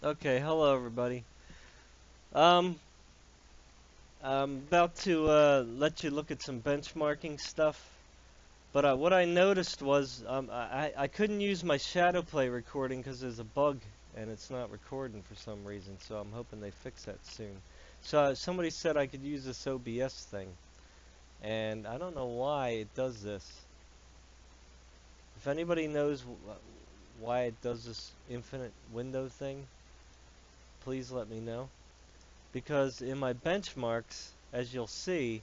Okay, hello everybody. Um, I'm about to let you look at some benchmarking stuff, but what I noticed was I couldn't use my shadow play recording because there's a bug and it's not recording for some reason, so I'm hoping they fix that soon. So somebody said I could use this OBS thing, and I don't know why it does this. If anybody knows why it does this infinite window thing, please let me know. Because in my benchmarks, as you'll see,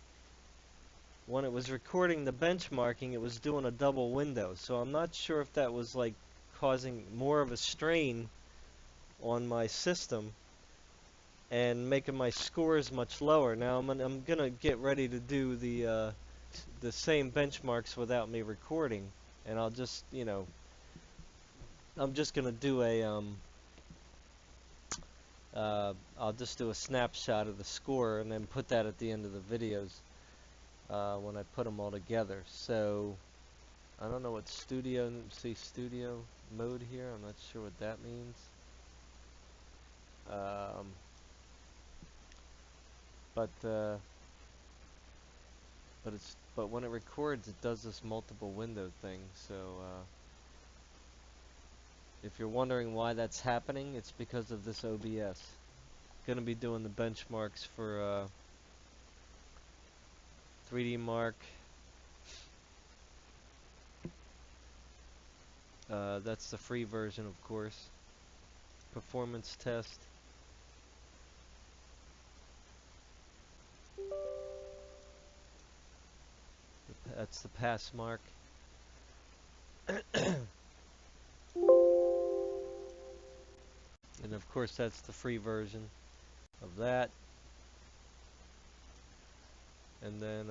when it was recording the benchmarking, it was doing a double window. So I'm not sure if that was like causing more of a strain on my system and making my scores much lower. Now I'm gonna get ready to do the same benchmarks without me recording, and I'll just I'm just gonna do I'll just do a snapshot of the score and then put that at the end of the videos when I put them all together. So I don't know what studio mode here. I'm not sure what that means. Um, but uh, but when it records, it does this multiple window thing. So if you're wondering why that's happening, it's because of this OBS. Gonna be doing the benchmarks for 3D Mark. That's the free version, of course. Performance test. That's the pass mark. And of course, that's the free version of that. And then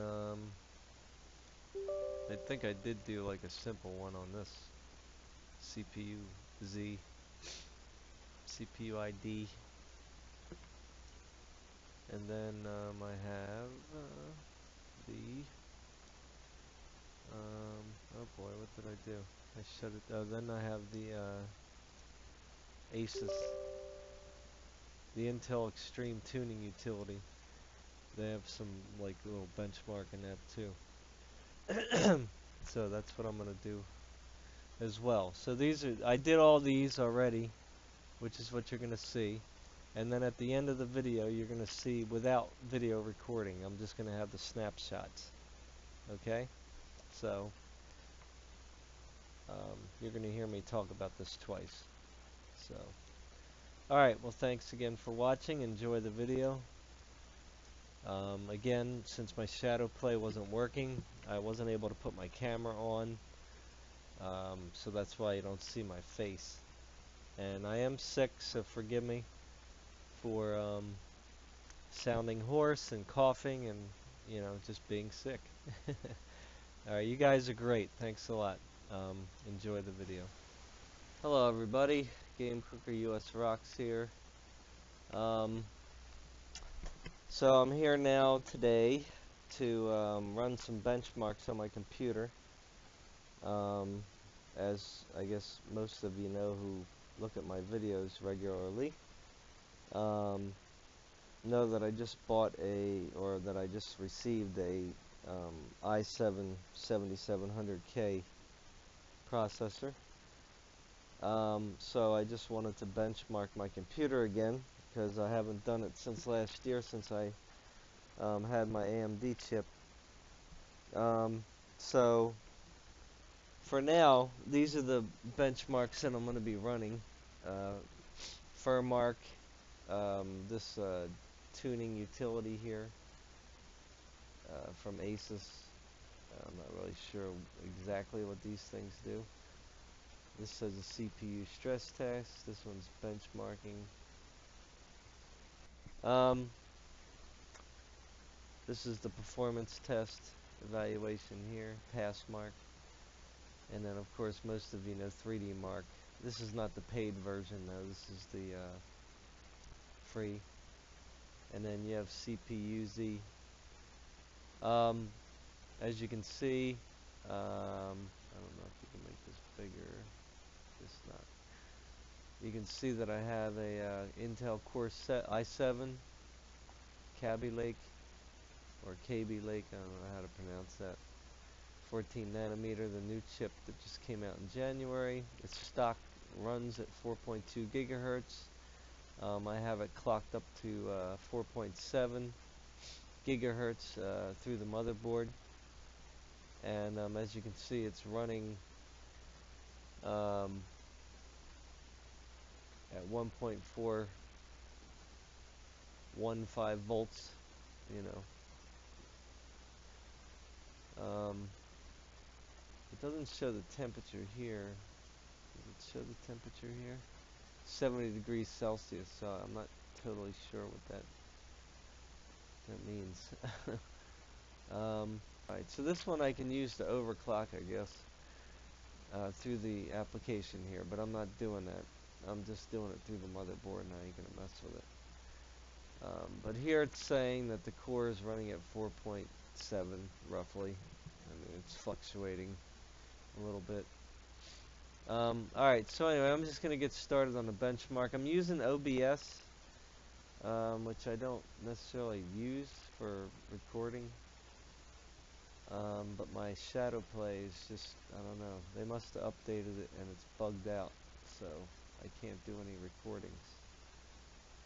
I think I did do like a simple one on this CPU Z, CPU ID, and then I have the oh boy, what did I do? I shut it. Oh, then I have the ASUS, the Intel Extreme Tuning Utility. They have some like little benchmark in that too. So that's what I'm gonna do as well. So I did all these already, which is what you're gonna see. And then at the end of the video, you're going to see without video recording. I'm just going to have the snapshots. Okay? So, you're going to hear me talk about this twice. So, alright, well, thanks again for watching. Enjoy the video. Again, since my shadow play wasn't working, I wasn't able to put my camera on. So that's why you don't see my face. And I am sick, so forgive me for sounding hoarse and coughing and, just being sick. Alright, you guys are great. Thanks a lot. Enjoy the video. Hello everybody. Game Cooker US Rocks here. Um, so I'm here now today to run some benchmarks on my computer. As I guess most of you know who look at my videos regularly, know that I just that I just received a i7-7700k processor. So I just wanted to benchmark my computer again because I haven't done it since last year, since I had my AMD chip. So for now, these are the benchmarks that I'm going to be running. Furmark, this tuning utility here from ASUS. I'm not really sure exactly what these things do. This says a CPU stress test. This one's benchmarking. This is the performance test evaluation here, pass mark. And then of course most of you know 3D Mark. This is not the paid version though, this is the free. And then you have CPU-Z. As you can see, I don't know if you can make this bigger. Just not. you can see that I have a Intel Core set i7 Kaby Lake or KB Lake, I don't know how to pronounce that. 14 nanometer, the new chip that just came out in January. Its stock runs at 4.2 gigahertz. I have it clocked up to 4.7 gigahertz through the motherboard, and as you can see, it's running at 1.415 volts. You know, it doesn't show the temperature here. Does it show the temperature here? 70 degrees Celsius, so I'm not totally sure what that means. Alright, so this one I can use to overclock, I guess, through the application here, but I'm not doing that. I'm just doing it through the motherboard, and I ain't gonna mess with it. But here it's saying that the core is running at 4.7 roughly. I mean, it's fluctuating a little bit. Alright, so anyway, I'm just gonna get started on the benchmark. I'm using OBS, which I don't necessarily use for recording. But my shadow play is just, I don't know, they must have updated it and it's bugged out, so I can't do any recordings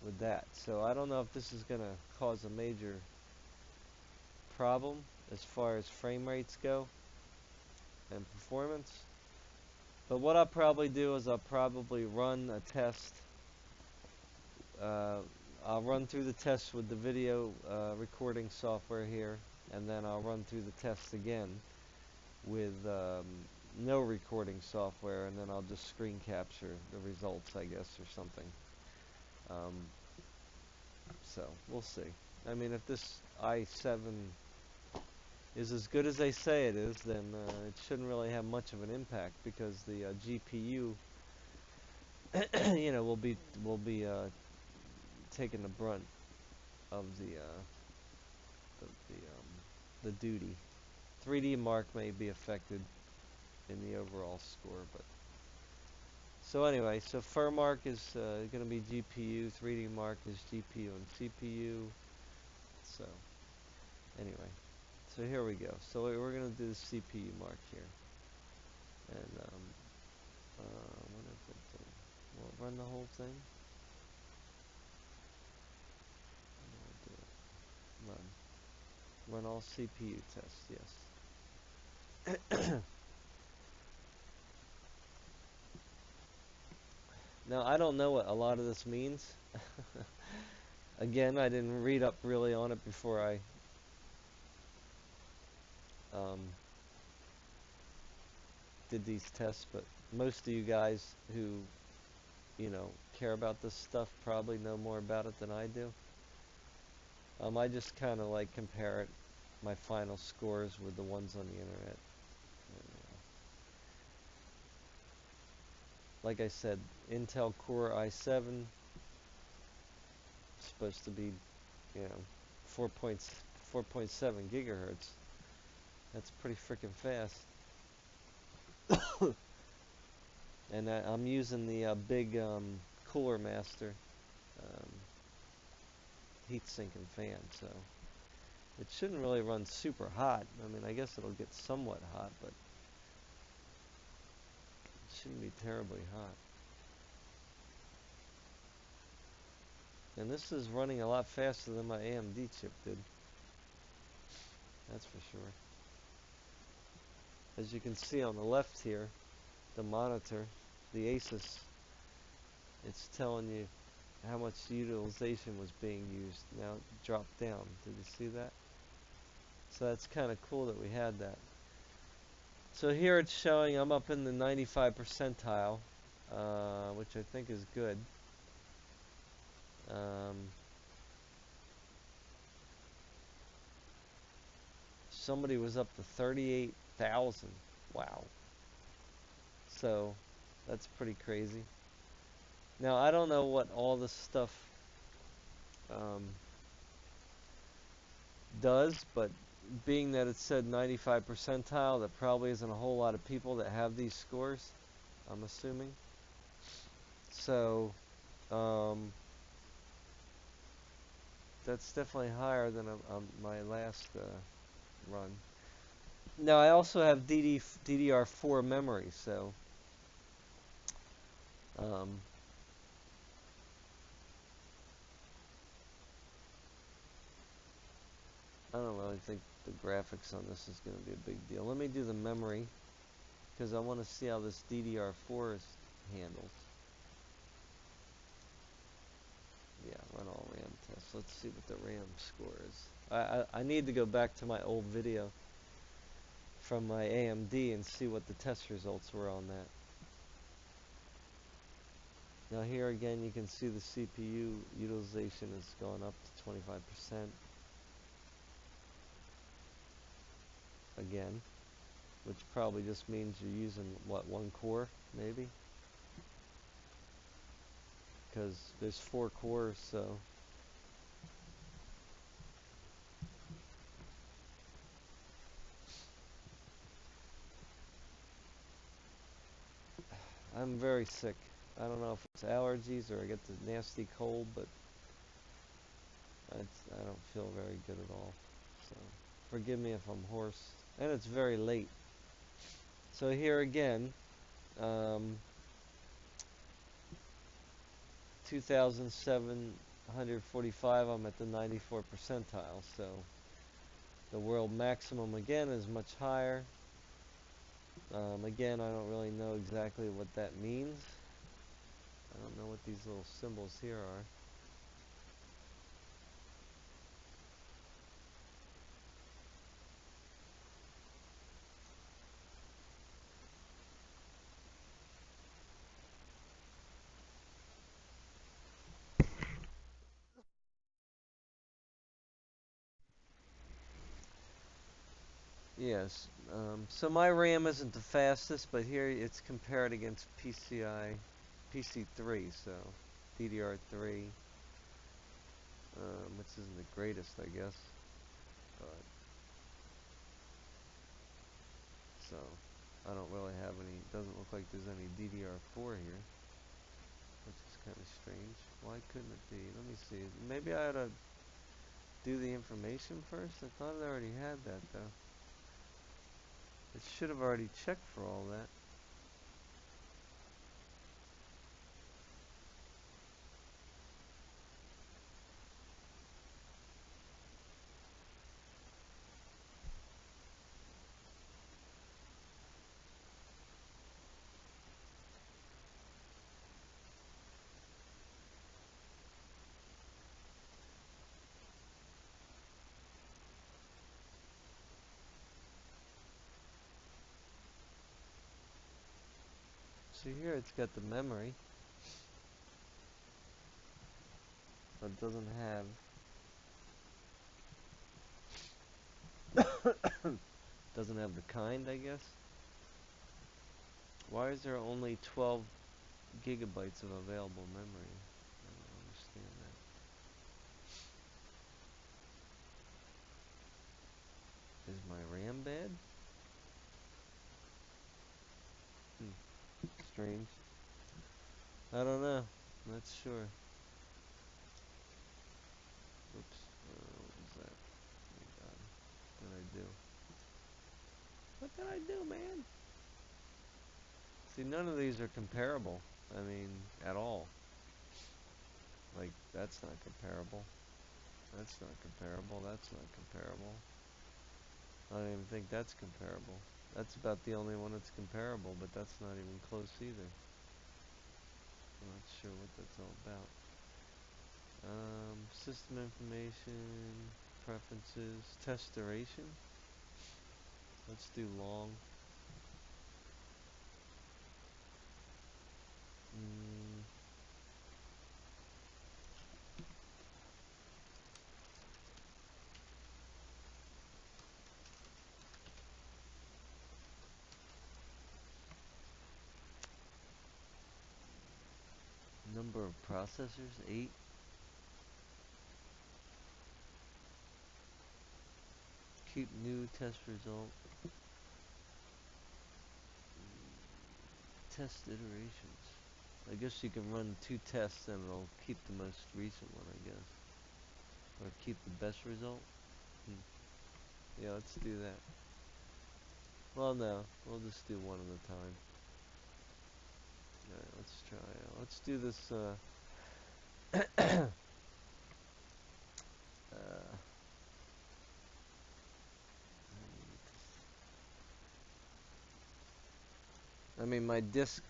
with that. So I don't know if this is going to cause a major problem as far as frame rates go and performance. But what I'll probably do is I'll probably run a test. I'll run through the test with the video recording software here, and then I'll run through the test again with no recording software, and then I'll just screen capture the results, I guess, or something. So we'll see. I mean, if this i7 is as good as they say it is, then it shouldn't really have much of an impact, because the GPU, you know, will be taking the brunt of the duty. 3D Mark may be affected in the overall score, but so anyway, so Furmark is going to be GPU, 3D Mark is GPU and CPU. So anyway, so here we go. So we're going to do the CPU mark here, and what is it? Will it run the whole thing? Do it. Run all CPU tests. Yes. Now, I don't know what a lot of this means. Again, I didn't read up really on it before I did these tests, but most of you guys who, you know, care about this stuff probably know more about it than I do. I just kind of like compare it, my final scores, with the ones on the internet. Like I said, Intel Core i7 is supposed to be, you know, 4.7 gigahertz. That's pretty freaking fast. And I'm using the big Cooler Master heatsink and fan, so it shouldn't really run super hot. I mean, I guess it'll get somewhat hot, but it shouldn't be terribly hot. And this is running a lot faster than my AMD chip did. That's for sure. As you can see on the left here, the monitor, the Asus, it's telling you how much utilization was being used. Now it dropped down. Did you see that? So that's kind of cool that we had that. So here it's showing I'm up in the 95 percentile, which I think is good. Somebody was up to 38,000. Wow. So that's pretty crazy. Now I don't know what all this stuff does, but being that it said 95 percentile, there probably isn't a whole lot of people that have these scores, I'm assuming. So, um, that's definitely higher than my last run. Now I also have DDR4 memory, so um, I don't really think the graphics on this is going to be a big deal. Let me do the memory because I want to see how this DDR4 is handled. Yeah, run all RAM tests. Let's see what the RAM score is. I need to go back to my old video from my AMD and see what the test results were on that. Now here again you can see the CPU utilization has gone up to 25% again, which probably just means you're using what, one core maybe, because there's 4 cores, so I'm very sick. I don't know if it's allergies or I get the nasty cold, but I don't feel very good at all. So forgive me if I'm hoarse. And it's very late. So here again, 2,745, I'm at the 94 percentile. So the world maximum again is much higher. Again, I don't really know exactly what that means. I don't know what these little symbols here are. Yes, so my RAM isn't the fastest, but here it's compared against PC3, so DDR3, which isn't the greatest, I guess. But, so I don't really have any. Doesn't look like there's any DDR4 here, which is kind of strange. Why couldn't it be? Let me see. Maybe I ought to do the information first. I thought I already had that though. It should have already checked for all that. So here it's got the memory, but it doesn't have doesn't have the kind, I guess. Why is there only 12 gigabytes of available memory? I don't understand that. Is my RAM bad? Strange. I don't know. Not sure. Oops. What was that? Oh God. What did I do? What did I do, man? See, none of these are comparable. I mean, at all. Like, that's not comparable. That's not comparable. That's not comparable. I don't even think that's comparable. That's about the only one that's comparable, but that's not even close either. I'm not sure what that's all about. System information, preferences, test duration. Let's do long. Mm, number of processors, 8. Keep new test result. Test iterations. I guess you can run 2 tests and it'll keep the most recent one, I guess. Or keep the best result. Yeah, let's do that. Well, no, we'll just do one at a time. Alright, let's try. Let's do this. Uh, I mean, my disc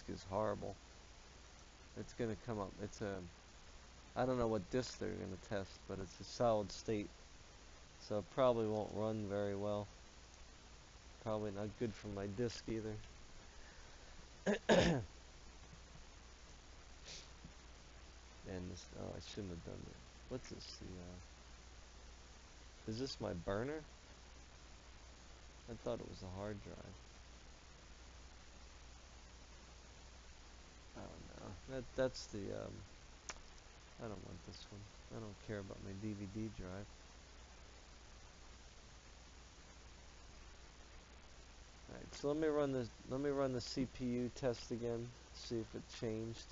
is horrible. It's gonna come up. It's a. I don't know what disc they're gonna test, but it's a solid state, so it probably won't run very well. Probably not good for my disc either. And this. Oh, I shouldn't have done that. What's this? Is this my burner? I thought it was a hard drive. Oh no, that's the. I don't want this one. I don't care about my DVD drive. Alright, so let me run this. Let me run the CPU test again. See if it changed.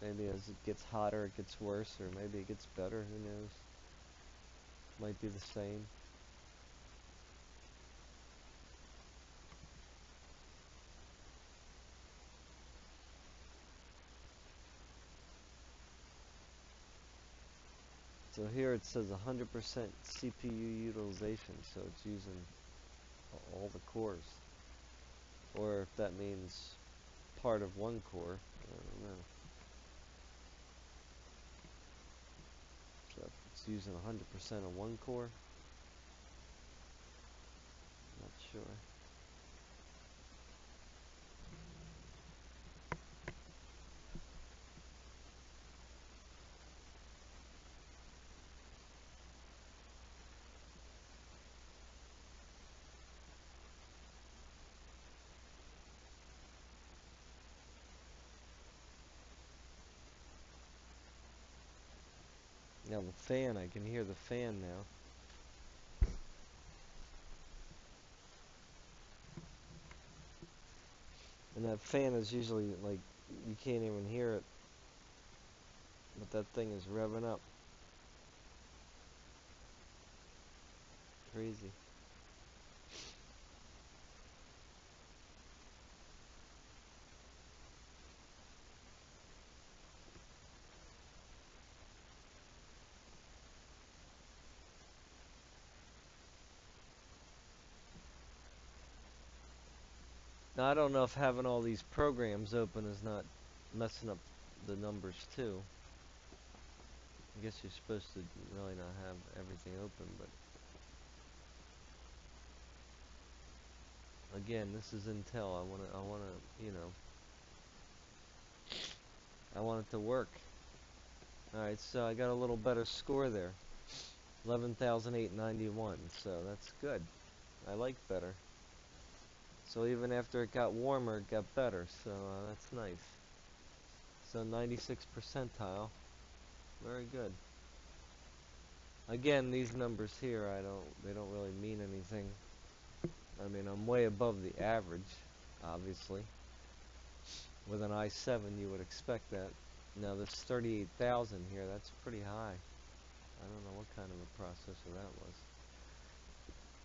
Maybe as it gets hotter, it gets worse, or maybe it gets better. Who knows? Might be the same. So here it says 100% CPU utilization, so it's using all the cores. Or if that means part of one core, I don't know. So if it's using 100% of one core, not sure. Now the fan, I can hear the fan now. And that fan is usually like, you can't even hear it, but that thing is revving up. Crazy. Now I don't know if having all these programs open is not messing up the numbers too. I guess you're supposed to really not have everything open, but again, this is Intel. You know, I want it to work. Alright, so I got a little better score there. 11,891, so that's good. I like better. So even after it got warmer, it got better, so that's nice. So 96 percentile. Very good. Again, these numbers here, they don't really mean anything. I mean, I'm way above the average, obviously. With an i7, you would expect that. Now this 38,000 here, that's pretty high. I don't know what kind of a processor that was.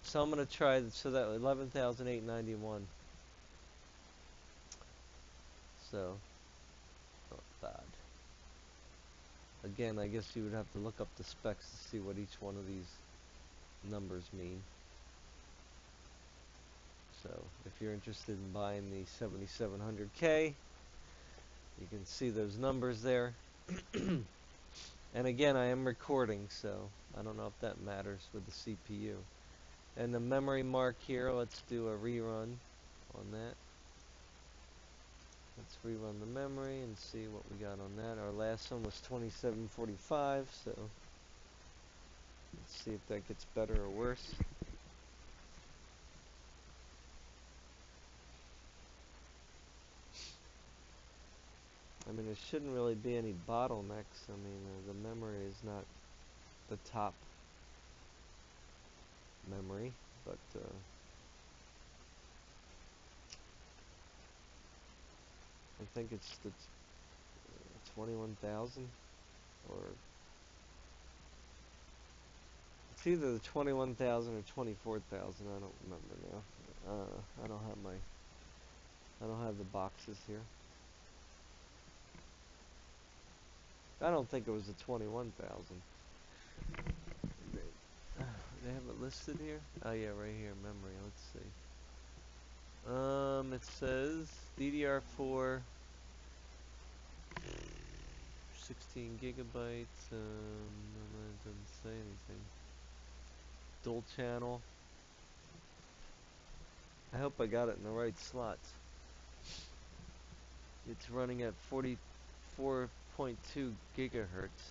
So I'm going to try, so that 11,891. So, not bad. Again, I guess you would have to look up the specs to see what each one of these numbers mean. So, if you're interested in buying the 7700k, you can see those numbers there. And again, I am recording, so I don't know if that matters with the CPU. And the memory mark here, let's do a rerun on that. Let's rerun the memory and see what we got on that. Our last one was 2745, so let's see if that gets better or worse. I mean, there shouldn't really be any bottlenecks. I mean, the memory is not the top memory, but I think it's the 21,000, or it's either the 21,000 or 24,000. I don't remember now. I don't have the boxes here. I don't think it was the 21,000. They have it listed here? Oh yeah, right here, memory. Let's see. It says DDR4, 16 gigabytes. No, it doesn't say anything. Dual channel. I hope I got it in the right slots. It's running at 44.2 gigahertz.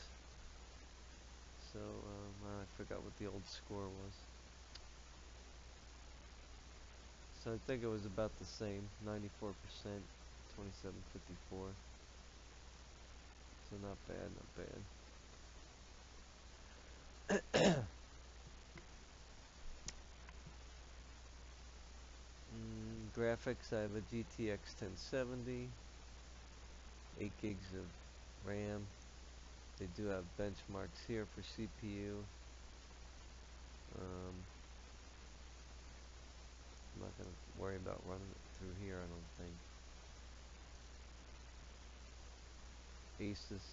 So, I forgot what the old score was. So I think it was about the same, 94%, 2754. So not bad, not bad. Graphics, I have a GTX 1070, 8 gigs of RAM. They do have benchmarks here for CPU. I'm not going to worry about running it through here, I don't think. Asus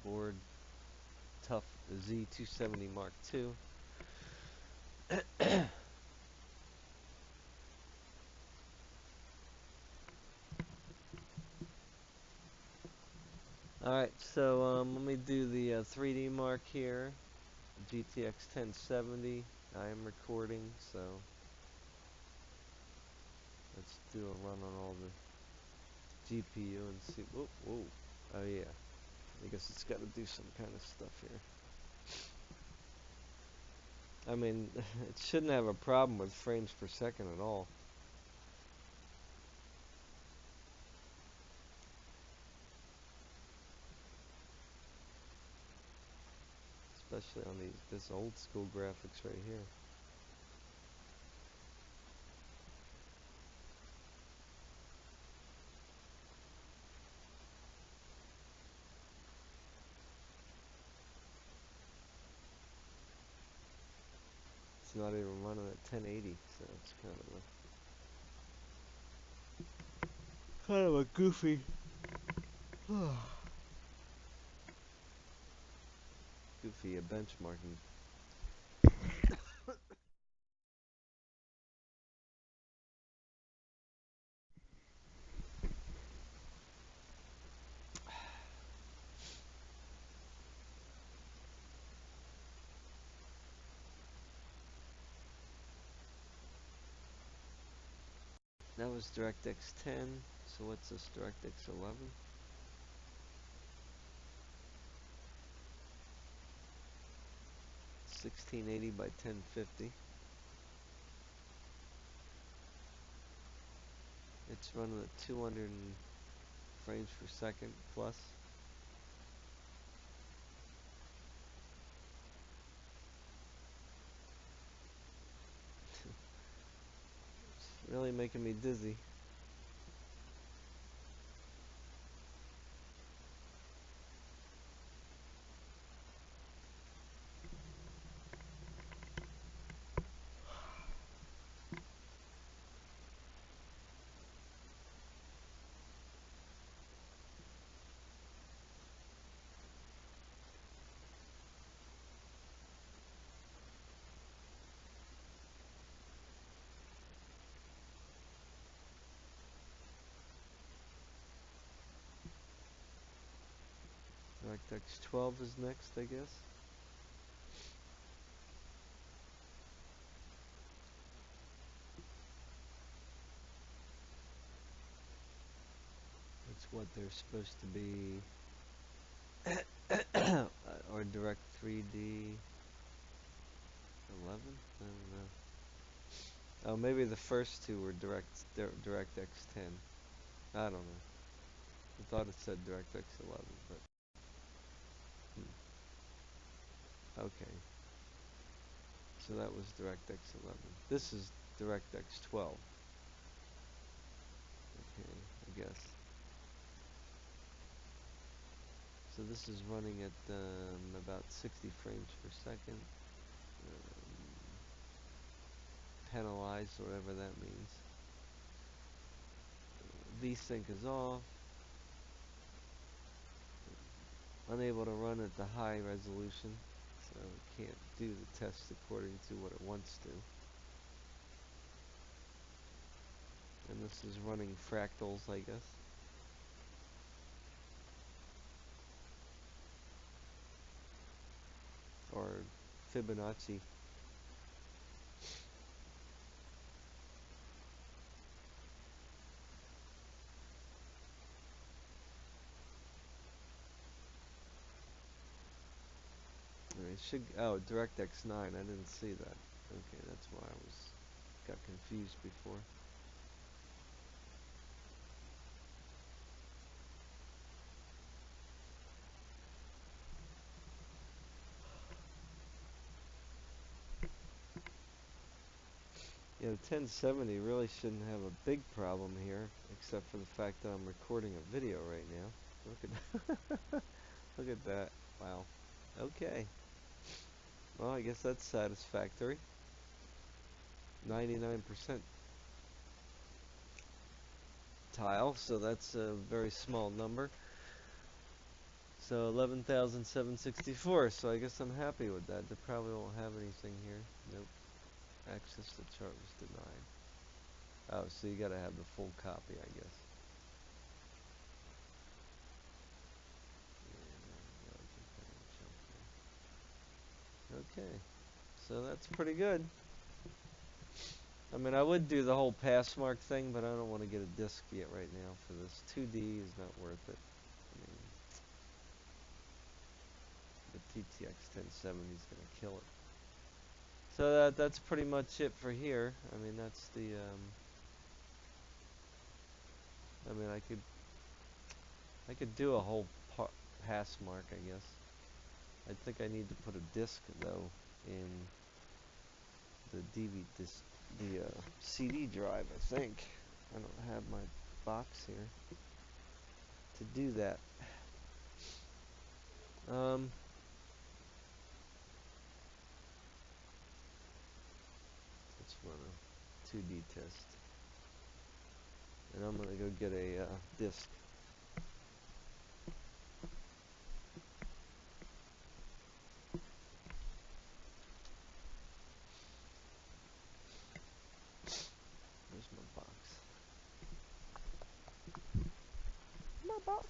board, tough Z270 Mark II. Alright, so let me do the 3D mark here. GTX 1070. I am recording, so let's do a run on all the GPU and see. Whoa, whoa. Oh yeah. I guess it's got to do some kind of stuff here. I mean, it shouldn't have a problem with frames per second at all. Especially on this old school graphics right here. It's not even running at 1080, so it's kind of a goofy goofy benchmarking. That was DirectX 10, so what's this DirectX 11? 1680 by 1050. It's running at 200 frames per second plus. It's really making me dizzy. DirectX 12 is next, I guess. That's what they're supposed to be. Or Direct 3D 11? I don't know. Oh, maybe the first two were DirectX 10. I don't know. I thought it said DirectX 11, but okay. so that was DirectX 11. This is DirectX 12. Okay, I guess. So this is running at about 60 frames per second. Penalized, whatever that means. VSync is off. Unable to run at the high resolution, so it can't do the test according to what it wants to. And this is running fractals, I guess. Or Fibonacci. It should, oh, DirectX 9, I didn't see that. Okay, that's why I got confused before. Yeah, the 1070 really shouldn't have a big problem here, except for the fact that I'm recording a video right now. Look at look at that. Wow. Okay. Well, I guess that's satisfactory. 99% tile, so that's a very small number. So 11,764, so I guess I'm happy with that. They probably won't have anything here. Nope. Access to chart was denied. Oh, so you gotta have the full copy, I guess. Okay, so that's pretty good. I mean, I would do the whole pass mark thing, but I don't want to get a disc yet right now for this. 2D is not worth it. I mean, the GTX 1070 is going to kill it. So that's pretty much it for here. I mean, that's the, I mean, I could do a whole pass mark, I guess. I think I need to put a disc, though, in the CD drive, I think. I don't have my box here to do that. Let's run a 2D test. And I'm going to go get a disc. Where's my box? My box.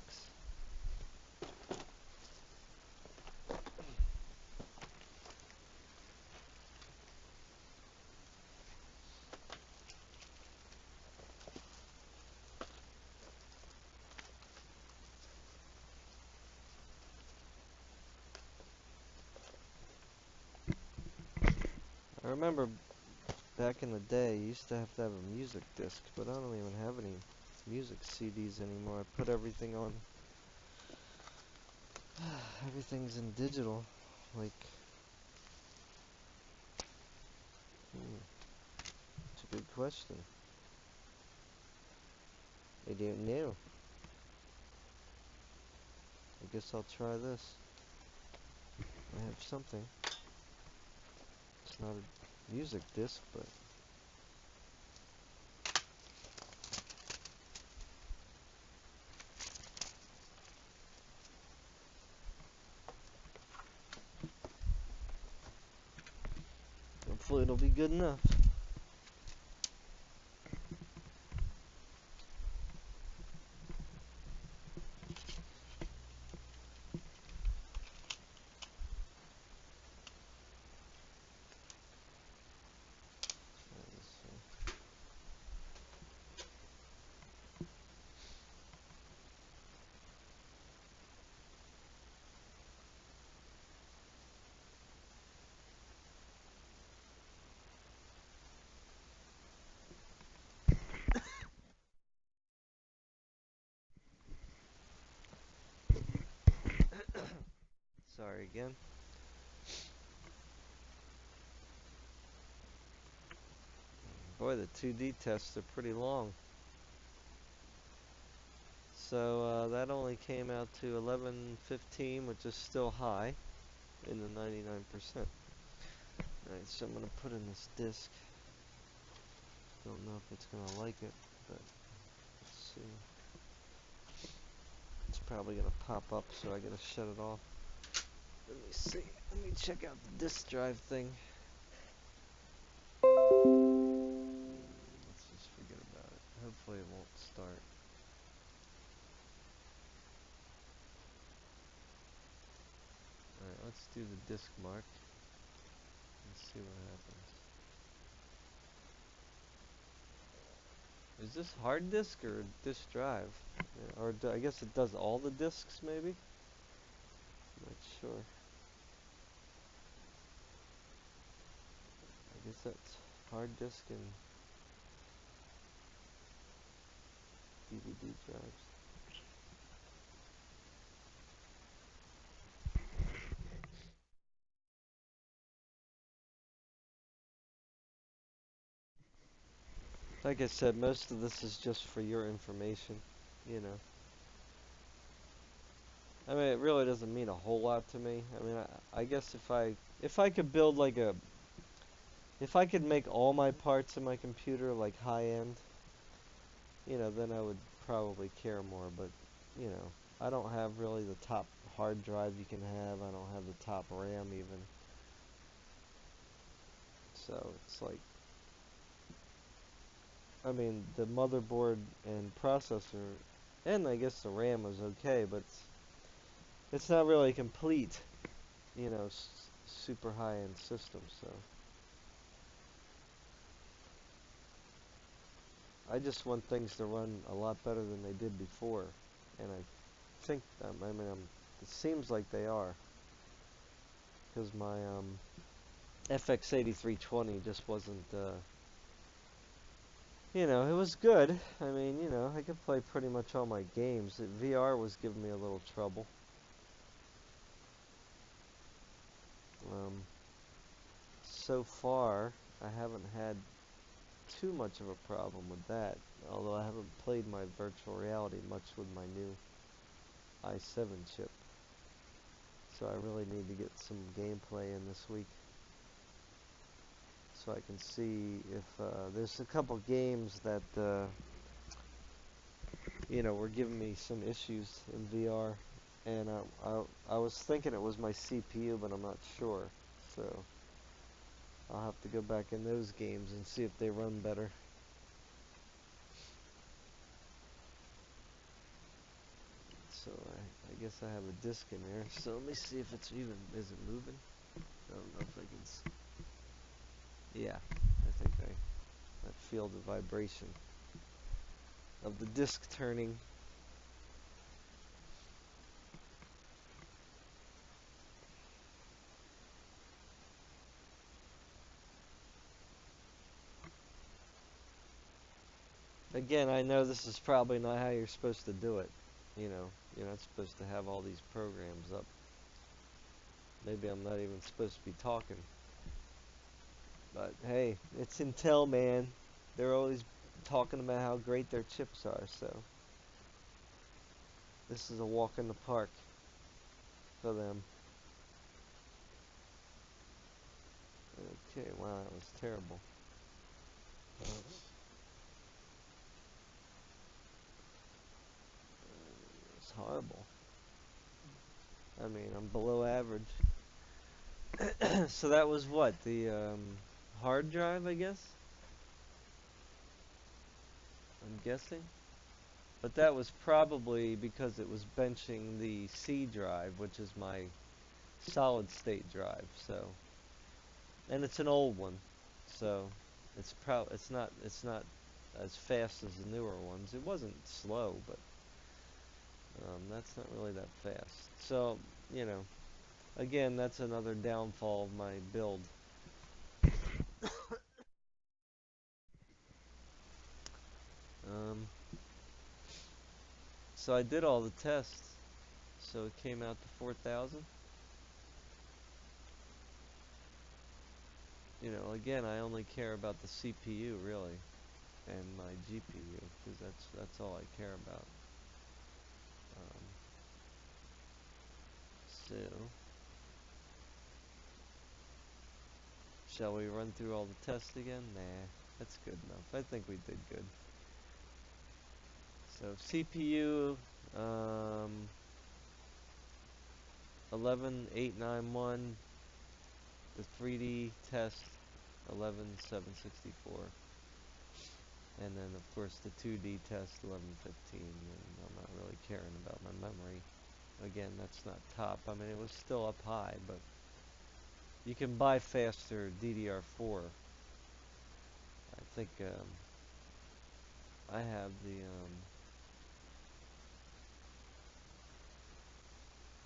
I remember back in the day, you used to have a music disc, but I don't even have any music CDs anymore. I put everything on. Everything's in digital. Like, it's a good question. I don't know. I guess I'll try this. I have something. It's not a music disc, but hopefully it'll be good enough. Sorry again. Boy, the 2D tests are pretty long. So that only came out to 1115, which is still high in the 99%. Alright, so I'm going to put in this disc. Don't know if it's going to like it, but let's see. It's probably going to pop up, so I got to shut it off. Let me see. Let me check out the disk drive thing. Let's just forget about it. Hopefully it won't start. Alright, let's do the disk mark. Let's see what happens. Is this hard disk or disk drive? Yeah, or I guess it does all the disks, maybe? Not sure. I guess that's hard disk and DVD drives. Like I said, most of this is just for your information, you know. I mean, it really doesn't mean a whole lot to me. I mean, I guess if I could build like if I could make all my parts in my computer like high end, you know, then I would probably care more. But, you know, I don't have really the top hard drive you can have. I don't have the top RAM even. So it's like, I mean, the motherboard and processor, and I guess the RAM was okay, but it's not really complete, you know, super high-end system. So I just want things to run a lot better than they did before, and I think, I mean, it seems like they are, because my FX8320 just wasn't, you know, it was good. I mean, you know, I could play pretty much all my games. VR was giving me a little trouble. So far, I haven't had too much of a problem with that, although I haven't played my virtual reality much with my new i7 chip. So I really need to get some gameplay in this week, so I can see if there's a couple games that you know, were giving me some issues in VR, and I was thinking it was my CPU, but I'm not sure. So I'll have to go back in those games and see if they run better. So I guess I have a disc in there. So let me see if it's even, is it moving? I don't know if I can. Yeah, I think I feel the vibration of the disc turning. Again, I know this is probably not how you're supposed to do it. You know, you're not supposed to have all these programs up. Maybe I'm not even supposed to be talking. But hey, it's Intel, man. They're always talking about how great their chips are, so this is a walk in the park for them. Okay, wow, that was terrible. It's horrible. I mean, I'm below average. So that was what? The hard drive, I guess? I'm guessing? But that was probably because it was benching the C drive, which is my solid state drive, so. And it's an old one, so it's not as fast as the newer ones. It wasn't slow, but that's not really that fast. So, you know, again, that's another downfall of my build. Um, so I did all the tests, so it came out to 4,000. you know, again, I only care about the CPU really, and my GPU, because that's all I care about. Um, so, shall we run through all the tests again? Nah, that's good enough. I think we did good. So CPU, 11891, the 3D test, 11764. And then, of course, the 2D test, 1115, and I'm not really caring about my memory. Again, that's not top. I mean, it was still up high, but you can buy faster DDR4. I think I have the,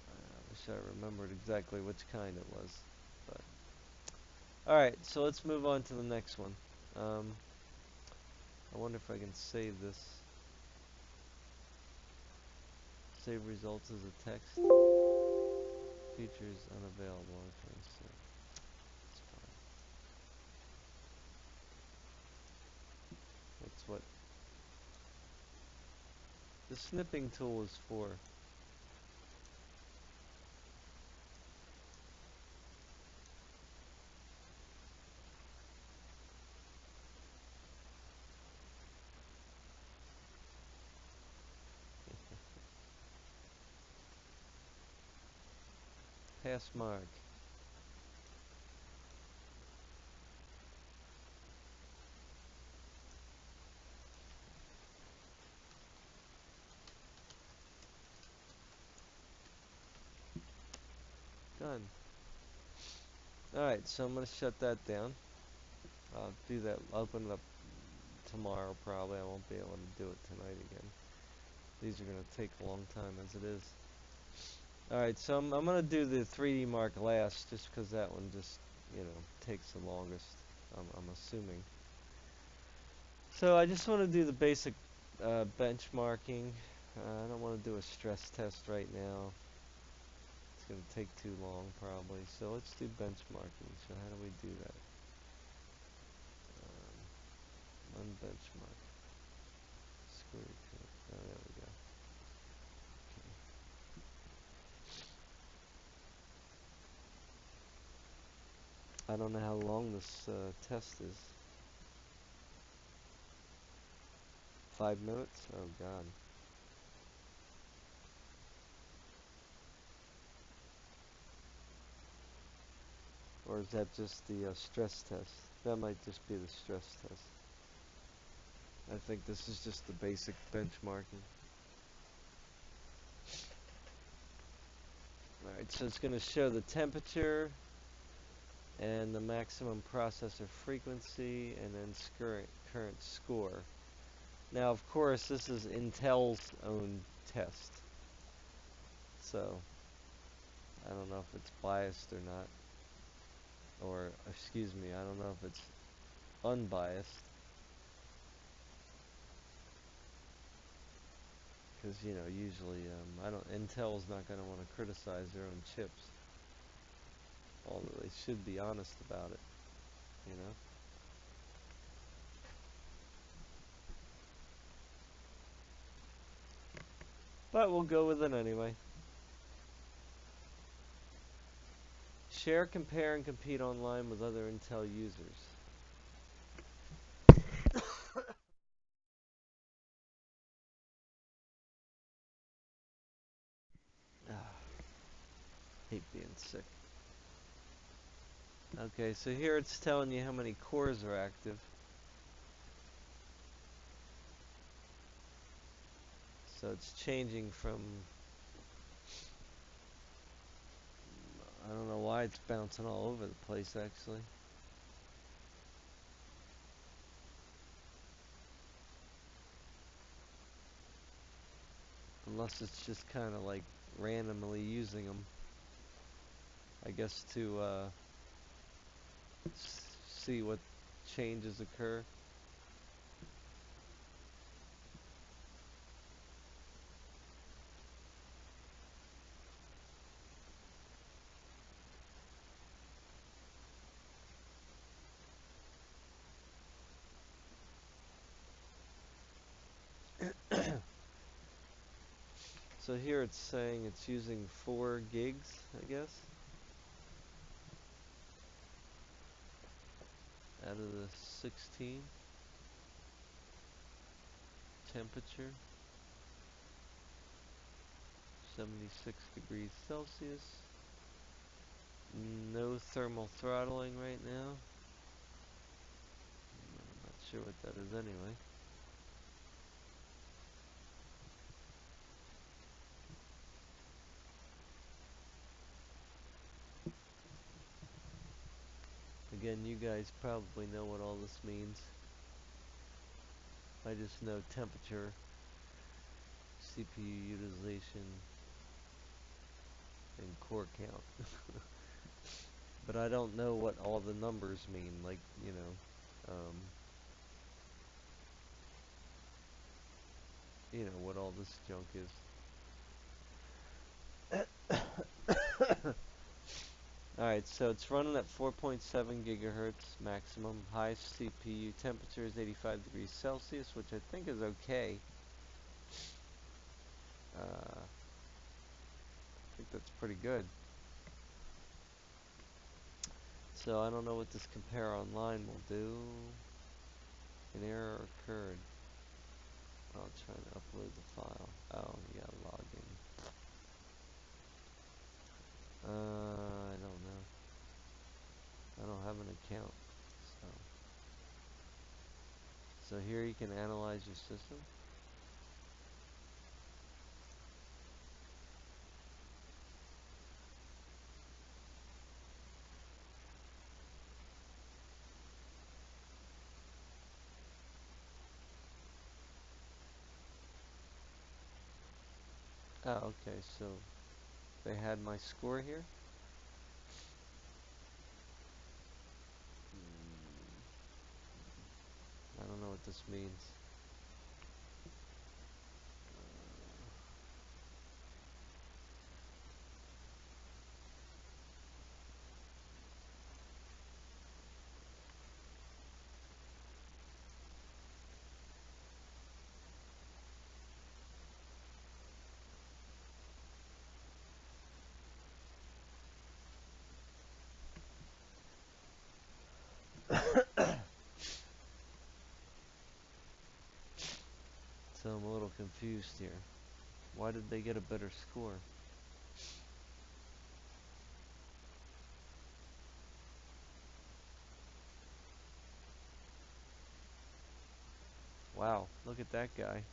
I wish I remembered exactly which kind it was. But alright, so let's move on to the next one. I wonder if I can save this. Save results as a text. Features unavailable. Okay, so that's fine. That's what the snipping tool is for. Pass mark. Done. Alright, so I'm going to shut that down. I'll do that. I'll open it up tomorrow probably. I won't be able to do it tonight again. These are going to take a long time as it is. Alright, so I'm going to do the 3D mark last just because that one just, you know, takes the longest, I'm assuming. So I just want to do the basic benchmarking. I don't want to do a stress test right now. It's going to take too long probably. So let's do benchmarking. So how do we do that? Unbenchmark. Square root. Oh, there we go. Okay. I don't know how long this test is. 5 minutes? Oh God. Or is that just the stress test? That might just be the stress test. I think this is just the basic benchmarking. Alright, so it's going to show the temperature and the maximum processor frequency and then current score. Now, of course, this is Intel's own test. So, I don't know if it's biased or not. Or, excuse me, I don't know if it's unbiased. Because, you know, usually, Intel's not going to want to criticize their own chips. Although they should be honest about it, you know? But we'll go with it anyway. Share, compare, and compete online with other Intel users. Hate being sick. Okay, so here it's telling you how many cores are active. So it's changing from, I don't know why it's bouncing all over the place actually. Unless it's just kind of like randomly using them. I guess to see what changes occur. So here it's saying it's using 4 gigs, I guess, out of the 16. Temperature, 76 degrees Celsius. No thermal throttling right now. I'm not sure what that is anyway. Again, you guys probably know what all this means. I just know temperature, CPU utilization, and core count. But I don't know what all the numbers mean, like, what all this junk is. Alright, so it's running at 4.7 gigahertz maximum. High CPU temperature is 85 degrees Celsius, which I think is okay. I think that's pretty good. So I don't know what this compare online will do. An error occurred. I'll try to upload the file. Oh, yeah, login. I don't know. I don't have an account. So here you can analyze your system. Oh, okay, so they had my score here. I don't know what this means. So I'm a little confused here. Why did they get a better score? Wow, look at that guy.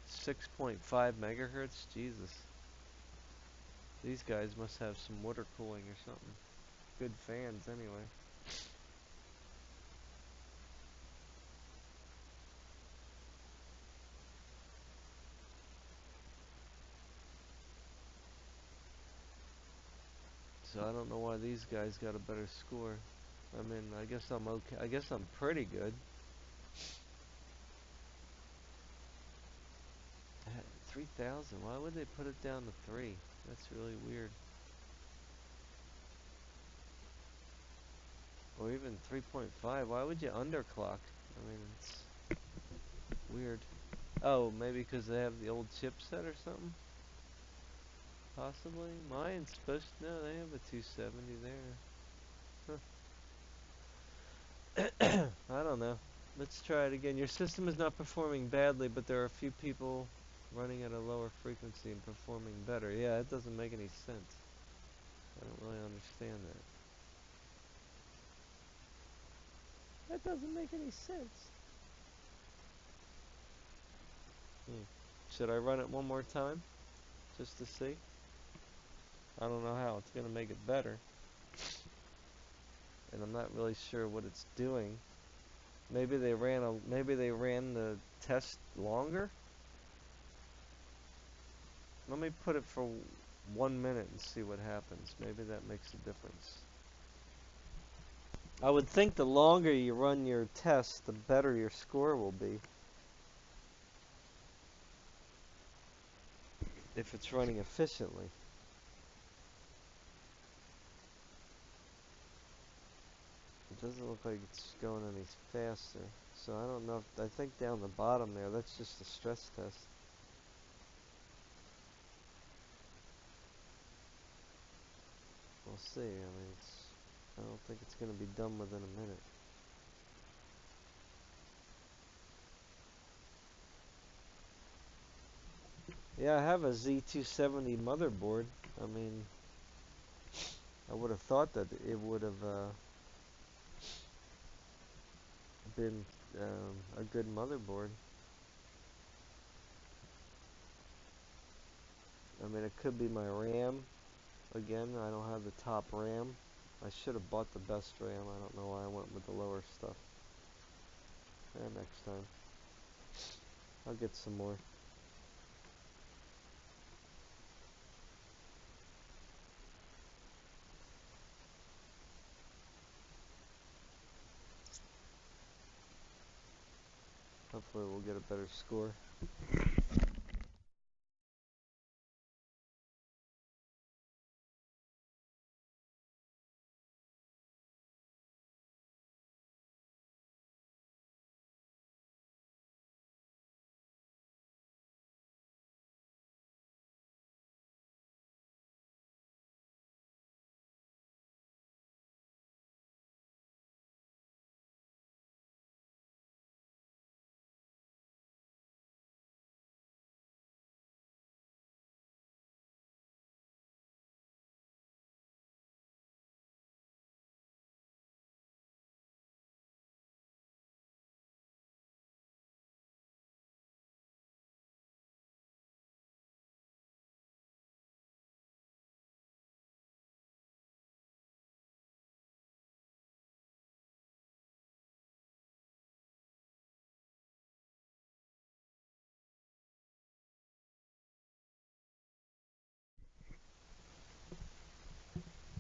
6.5 megahertz? Jesus. These guys must have some water cooling or something. Good fans, anyway. So I don't know why these guys got a better score. I mean, I guess I'm okay. I guess I'm pretty good. 3,000. Why would they put it down to 3? That's really weird. Or even 3.5. Why would you underclock? I mean, it's weird. Oh, maybe because they have the old chipset or something? Possibly. Mine's supposed to. No, they have a 270 there. Huh. I don't know. Let's try it again. Your system is not performing badly, but there are a few people running at a lower frequency and performing better. Yeah, it doesn't make any sense. I don't really understand that. That doesn't make any sense. Should I run it one more time? Just to see? I don't know how it's going to make it better. And I'm not really sure what it's doing. Maybe they ran the test longer? Let me put it for 1 minute and see what happens. Maybe that makes a difference. I would think the longer you run your test, the better your score will be. If it's running efficiently. It doesn't look like it's going any faster. So I don't know if, I think down the bottom there, that's just a stress test. We'll see. I mean, I don't think it's going to be done within a minute. Yeah, I have a Z270 motherboard. I mean, I would have thought that it would have been a good motherboard. I mean, it could be my RAM. Again, I don't have the top RAM. I should have bought the best RAM. I don't know why I went with the lower stuff. And next time, I'll get some more. Hopefully we'll get a better score.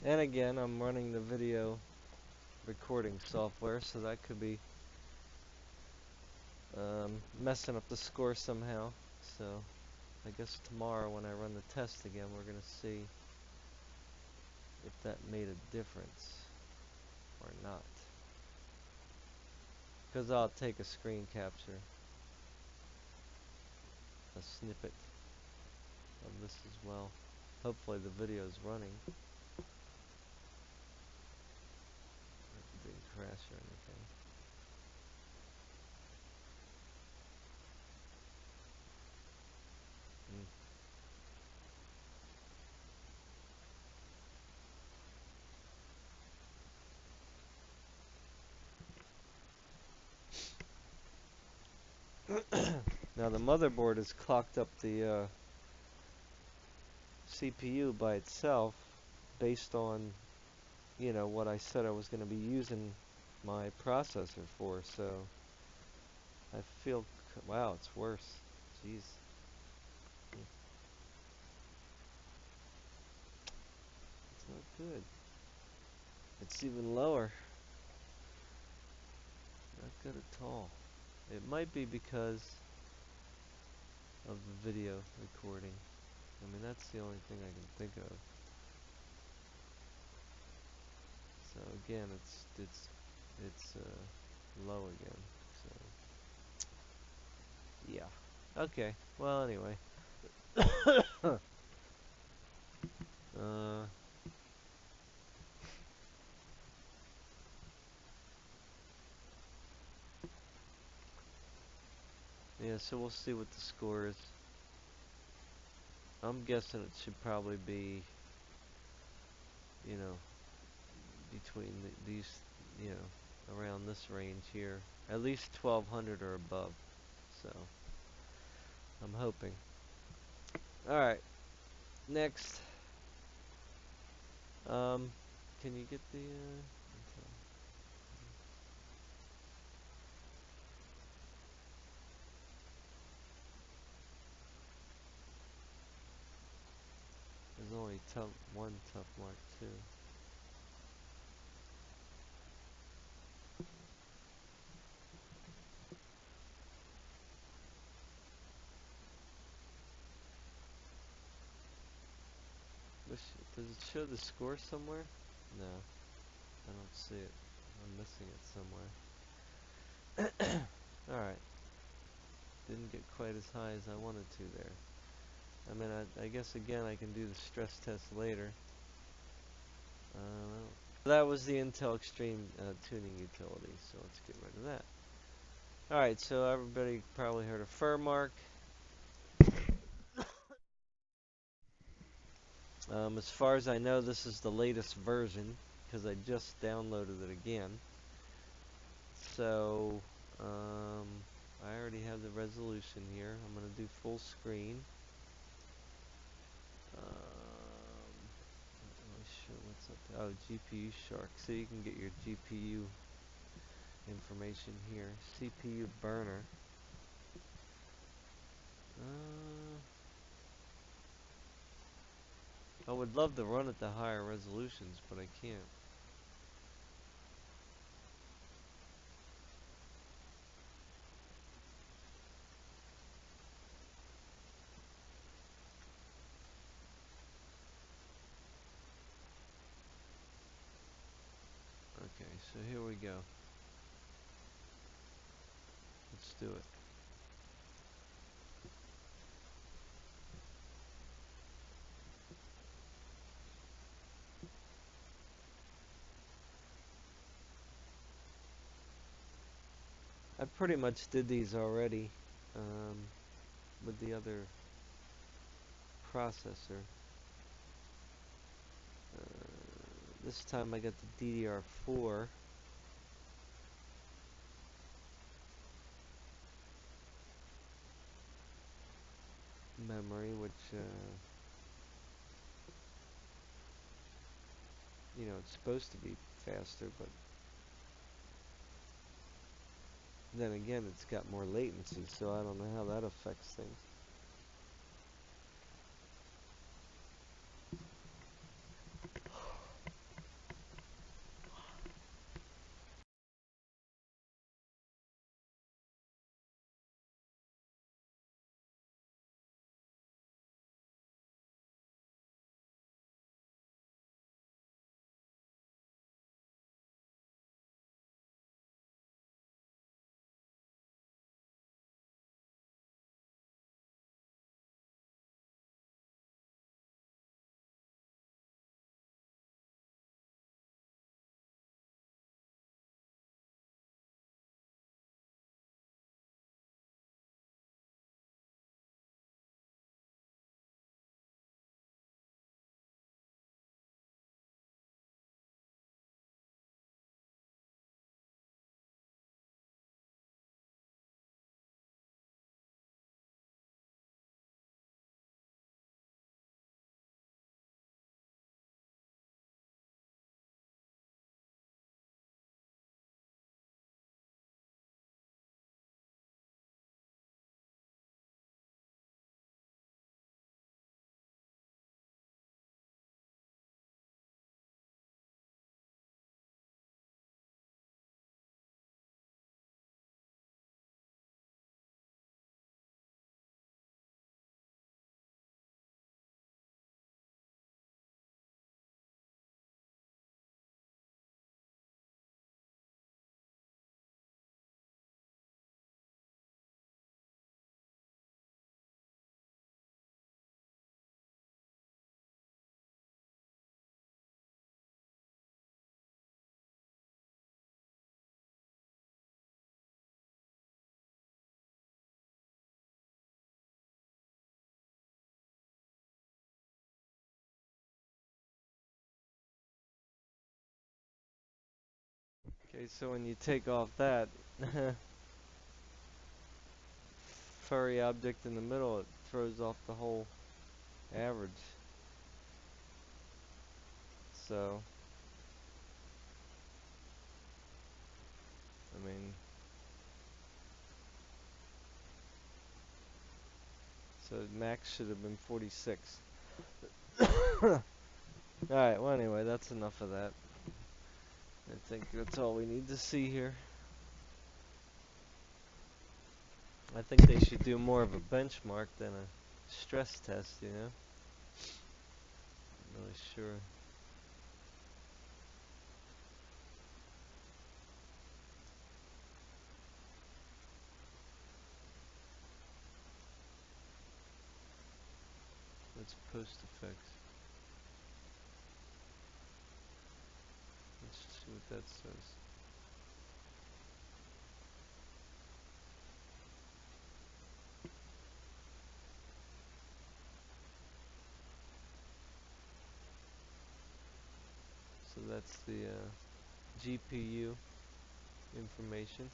And again, I'm running the video recording software, so that could be messing up the score somehow. So I guess tomorrow when I run the test again, we're going to see if that made a difference or not. Because I'll take a screen capture, a snippet of this as well. Hopefully the video is running. It didn't crash or anything. Now the motherboard has clocked up the CPU by itself based on, you know, what I said I was going to be using my processor for, so I feel, wow, it's worse. Jeez. It's not good. It's even lower. Not good at all. It might be because of the video recording. I mean, that's the only thing I can think of. So again, it's low again. So yeah. Okay. Well, anyway. uh, yeah. So we'll see what the score is. I'm guessing it should probably be, you know, between these, you know, around this range here. At least 1200 or above. So I'm hoping. All right. Next. Can you get the? There's only one tough mark too. Does it show the score somewhere? No, I don't see it. I'm missing it somewhere. Alright. Didn't get quite as high as I wanted to there. I mean, I guess again I can do the stress test later. That was the Intel Extreme tuning utility, so let's get rid of that. Alright, so everybody probably heard of Furmark. As far as I know, this is the latest version, because I just downloaded it again. So, I already have the resolution here. I'm going to do full screen. Not really sure what's up there. Oh, GPU Shark. So you can get your GPU information here. CPU burner. I would love to run at the higher resolutions, but I can't. Okay, so here we go. Let's do it. I pretty much did these already with the other processor. This time I got the DDR4. Memory, which you know, it's supposed to be faster, but then again, it's got more latency, so I don't know how that affects things. Okay, so when you take off that furry object in the middle, it throws off the whole average. So, I mean, so max should have been 46. Alright, well anyway, that's enough of that. I think that's all we need to see here. I think they should do more of a benchmark than a stress test, you know? I'm really sure. Let's post effects. see what that says. So that's the GPU information.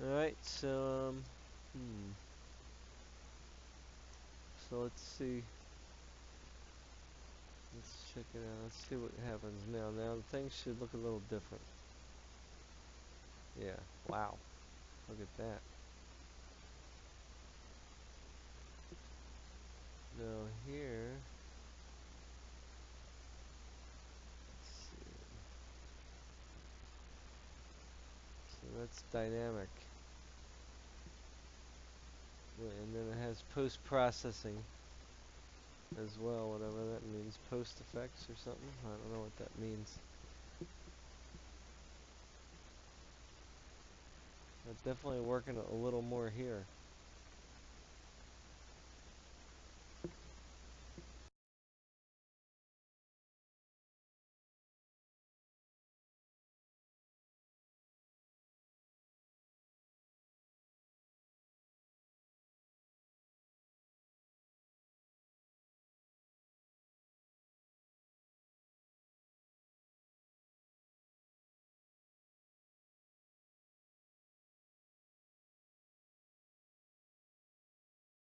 Alright, so, so let's see. Let's check it out. Let's see what happens now. Now things should look a little different. Yeah, wow. Look at that. Now here, let's see. So that's dynamic. And then it has post-processing as well, whatever that means. Post effects or something? I don't know what that means. I'm definitely working a little more here.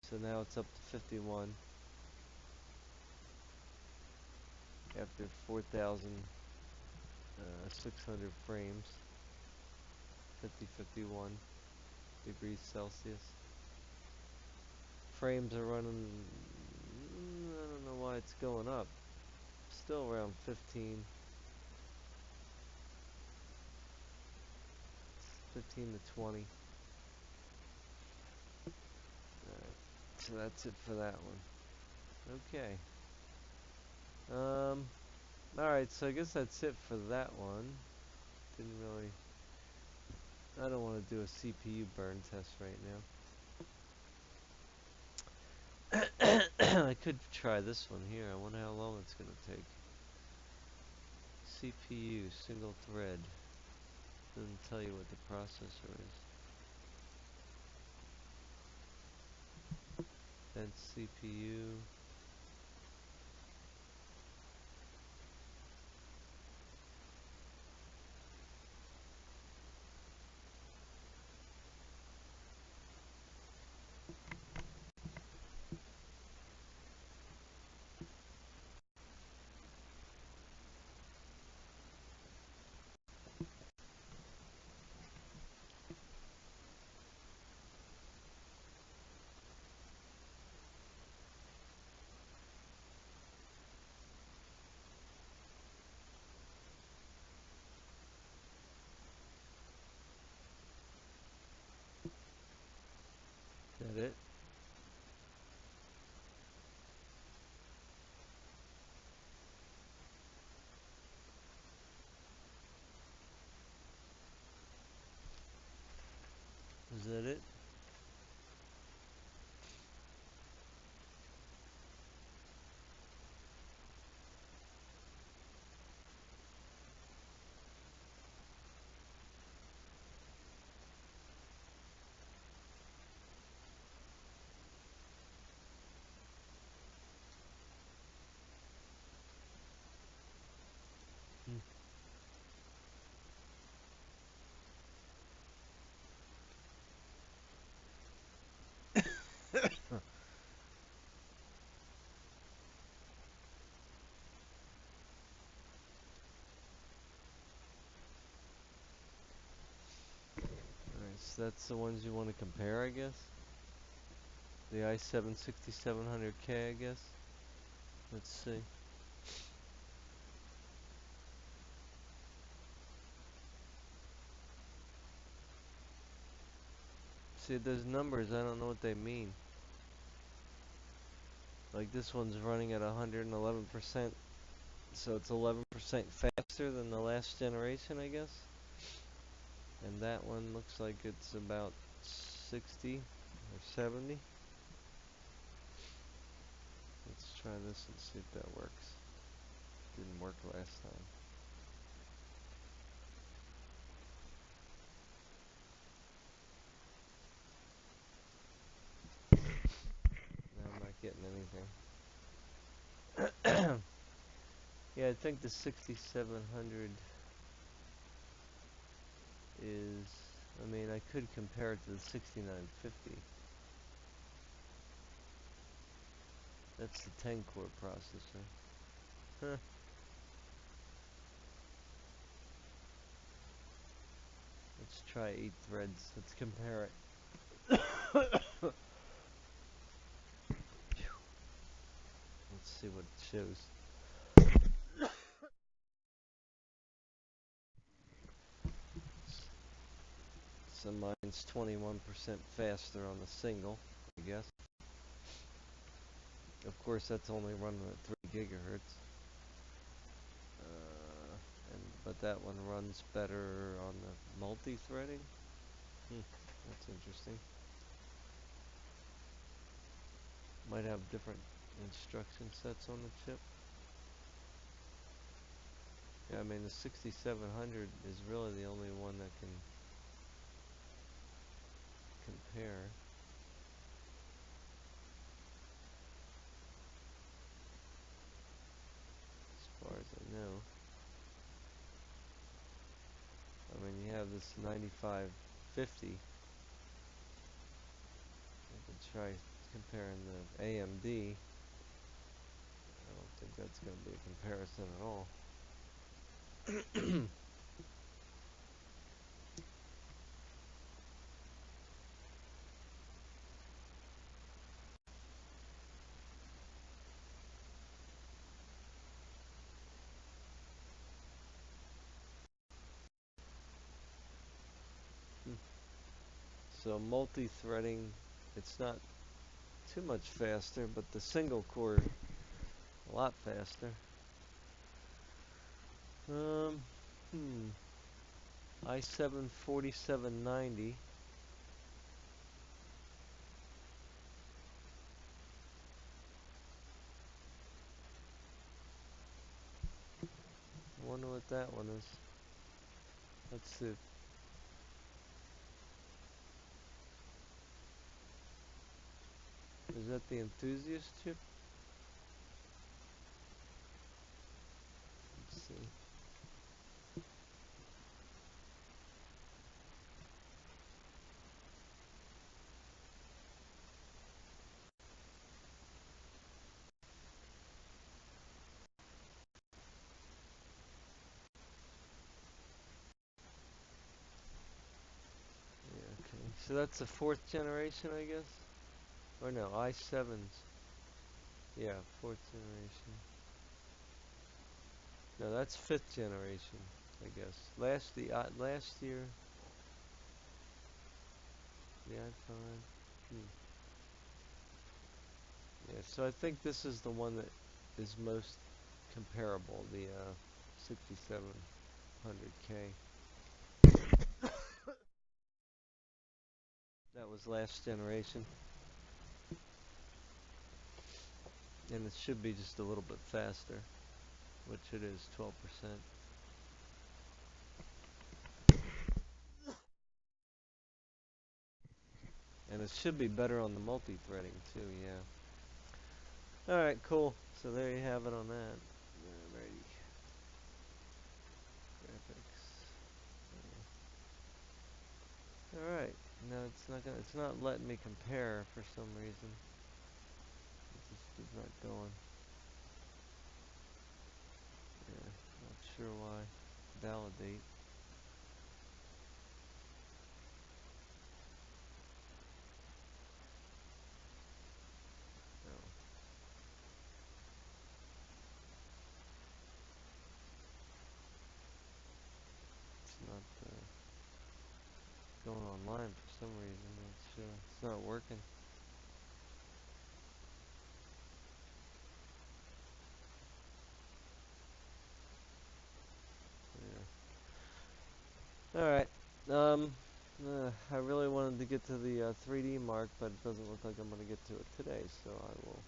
So now it's up to 51 after 4,600 frames. 51 degrees Celsius. Frames are running, I don't know why it's going up. Still around 15. 15 to 20. Alright, so that's it for that one. Okay. Alright, so I guess that's it for that one. Didn't really... I don't want to do a CPU burn test right now. I could try this one here. I wonder how long it's going to take. CPU, single thread. Doesn't tell you what the processor is. Then CPU. Is that it? Is that it? Hmm. Alright, so that's the ones you want to compare, I guess? The i7-7700k, I guess? Let's see. See, those numbers, I don't know what they mean. Like this one's running at 111%. So it's 11% faster than the last generation, I guess. And that one looks like it's about 60 or 70. Let's try this and see if that works. Didn't work last time. Now I'm not getting anything. Yeah, I think the 6700 is, I mean, I could compare it to the 6950. That's the 10 core processor. Huh. Let's try 8 threads. Let's compare it. Let's see what it shows. So mine's 21% faster on the single, I guess. Of course, that's only running at 3 gigahertz. But that one runs better on the multi-threading. That's interesting. Might have different instruction sets on the chip. Yeah, I mean the 6700 is really the only one that can compare. As far as I know. I mean, you have this 9550. I could try comparing the AMD. I don't think that's going to be a comparison at all. So multi-threading, it's not too much faster, but the single core a lot faster. i7-4790. I wonder what that one is. Let's see. Is that the enthusiast chip? Let's see. Yeah, okay. So that's the 4th generation, I guess? Or no, i7s. Yeah, 4th generation. No, that's 5th generation, I guess. Last year, the i5. Yeah, so I think this is the one that is most comparable, the 6700K. That was last generation. And it should be just a little bit faster, which it is, 12%. And it should be better on the multi-threading too, yeah. Alright, cool. So there you have it on that. Alrighty. Graphics. Alright. No, it's not letting me compare for some reason. It just is not going. Yeah, not sure why. Validate. No. It's not going online for some reason. It's not working. I really wanted to get to the 3D mark, but it doesn't look like I'm going to get to it today, so I will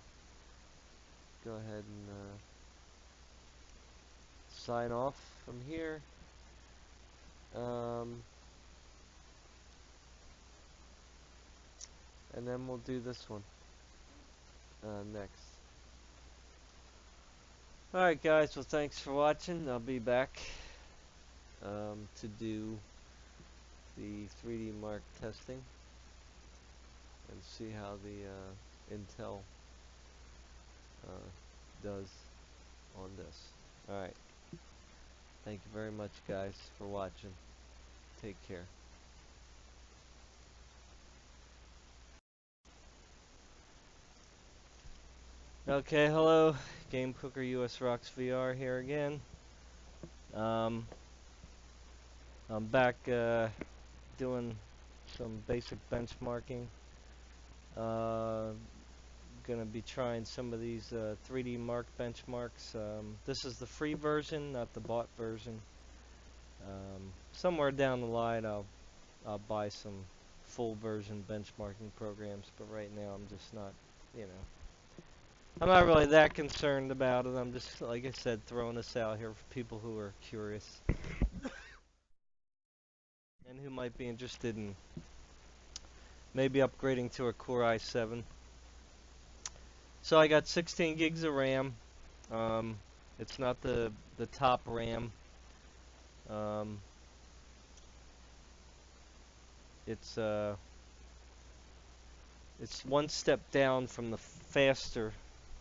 go ahead and sign off from here. And then we'll do this one next. Alright guys, well thanks for watching. I'll be back to do the 3D mark testing and see how the Intel does on this. Alright, thank you very much guys for watching. Take care. Okay, hello, Game Cooker US Rocks VR here again. I'm back doing some basic benchmarking. Gonna be trying some of these 3D Mark benchmarks. This is the free version, not the bought version. Somewhere down the line I'll buy some full version benchmarking programs, but right now I'm just not, you know, I'm not really that concerned about it. I'm just, like I said, throwing this out here for people who are curious and who might be interested in maybe upgrading to a Core i7. So I got 16 gigs of RAM. It's not the top RAM. It's one step down from the faster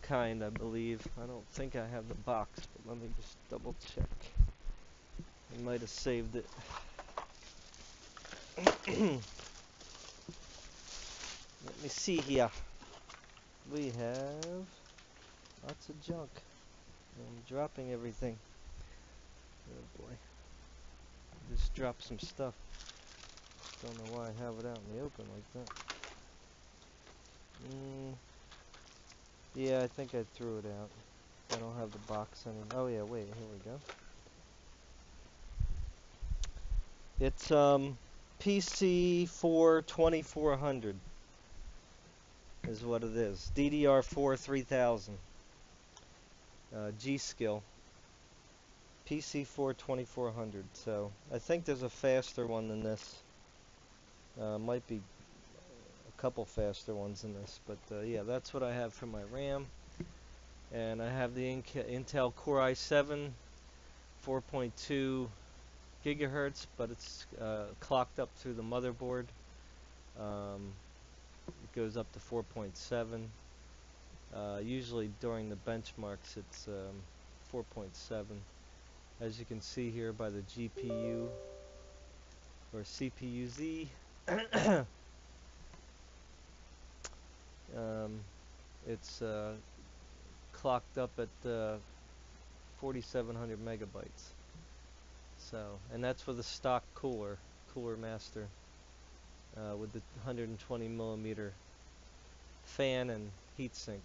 kind, I believe. I don't think I have the box, but let me just double check. I might have saved it. Let me see here. We have lots of junk. I'm dropping everything. Oh boy. Just dropped some stuff. Don't know why I have it out in the open like that. Yeah, I think I threw it out. I don't have the box anymore. Oh yeah, wait, here we go. It's PC4 2400 is what it is. DDR4 3000. G-Skill. PC4 2400. So I think there's a faster one than this. Might be a couple faster ones than this, but yeah, that's what I have for my RAM. And I have the Intel Core i7 4.2 gigahertz, but it's clocked up through the motherboard. It goes up to 4.7. Usually during the benchmarks it's 4.7. As you can see here by the GPU or CPU-Z. It's clocked up at 4,700 megabytes. So, and that's with a stock cooler master with the 120 millimeter fan and heatsink.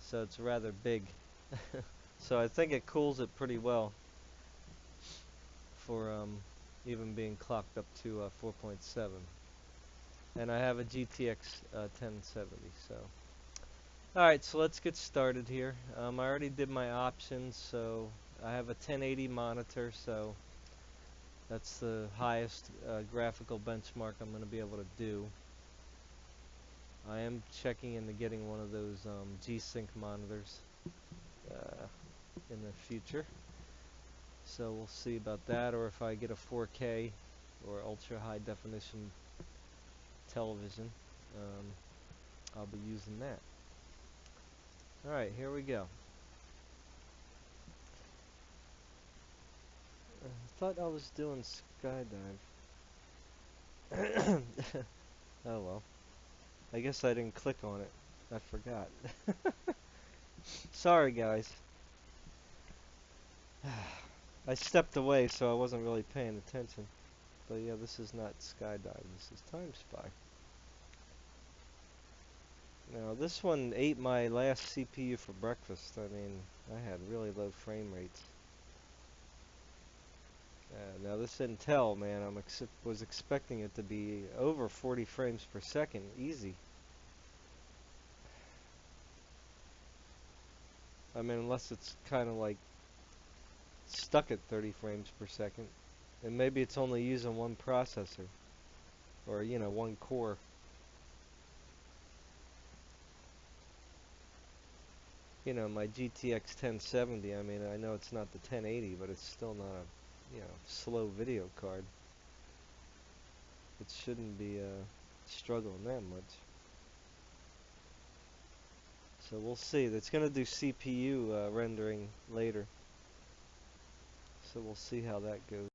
So it's rather big. So I think it cools it pretty well for even being clocked up to 4.7. And I have a GTX 1070. So, alright, so let's get started here. I already did my options, so I have a 1080 monitor, so that's the highest graphical benchmark I'm going to be able to do. I am checking into getting one of those G-Sync monitors in the future. So we'll see about that, or if I get a 4K or ultra high definition television, I'll be using that. Alright, here we go. I thought I was doing skydive. Oh well. I guess I didn't click on it. I forgot. Sorry guys. I stepped away so I wasn't really paying attention. But yeah, this is not skydive, this is Time Spy. Now this one ate my last CPU for breakfast. I mean, I had really low frame rates. Now this Intel, man, was expecting it to be over 40 frames per second, easy. I mean, unless it's kind of like stuck at 30 frames per second, and maybe it's only using one processor, or one core. My GTX 1070. I mean, I know it's not the 1080, but it's still not a slow video card. It shouldn't be struggling that much. So we'll see. It's going to do CPU rendering later. So we'll see how that goes.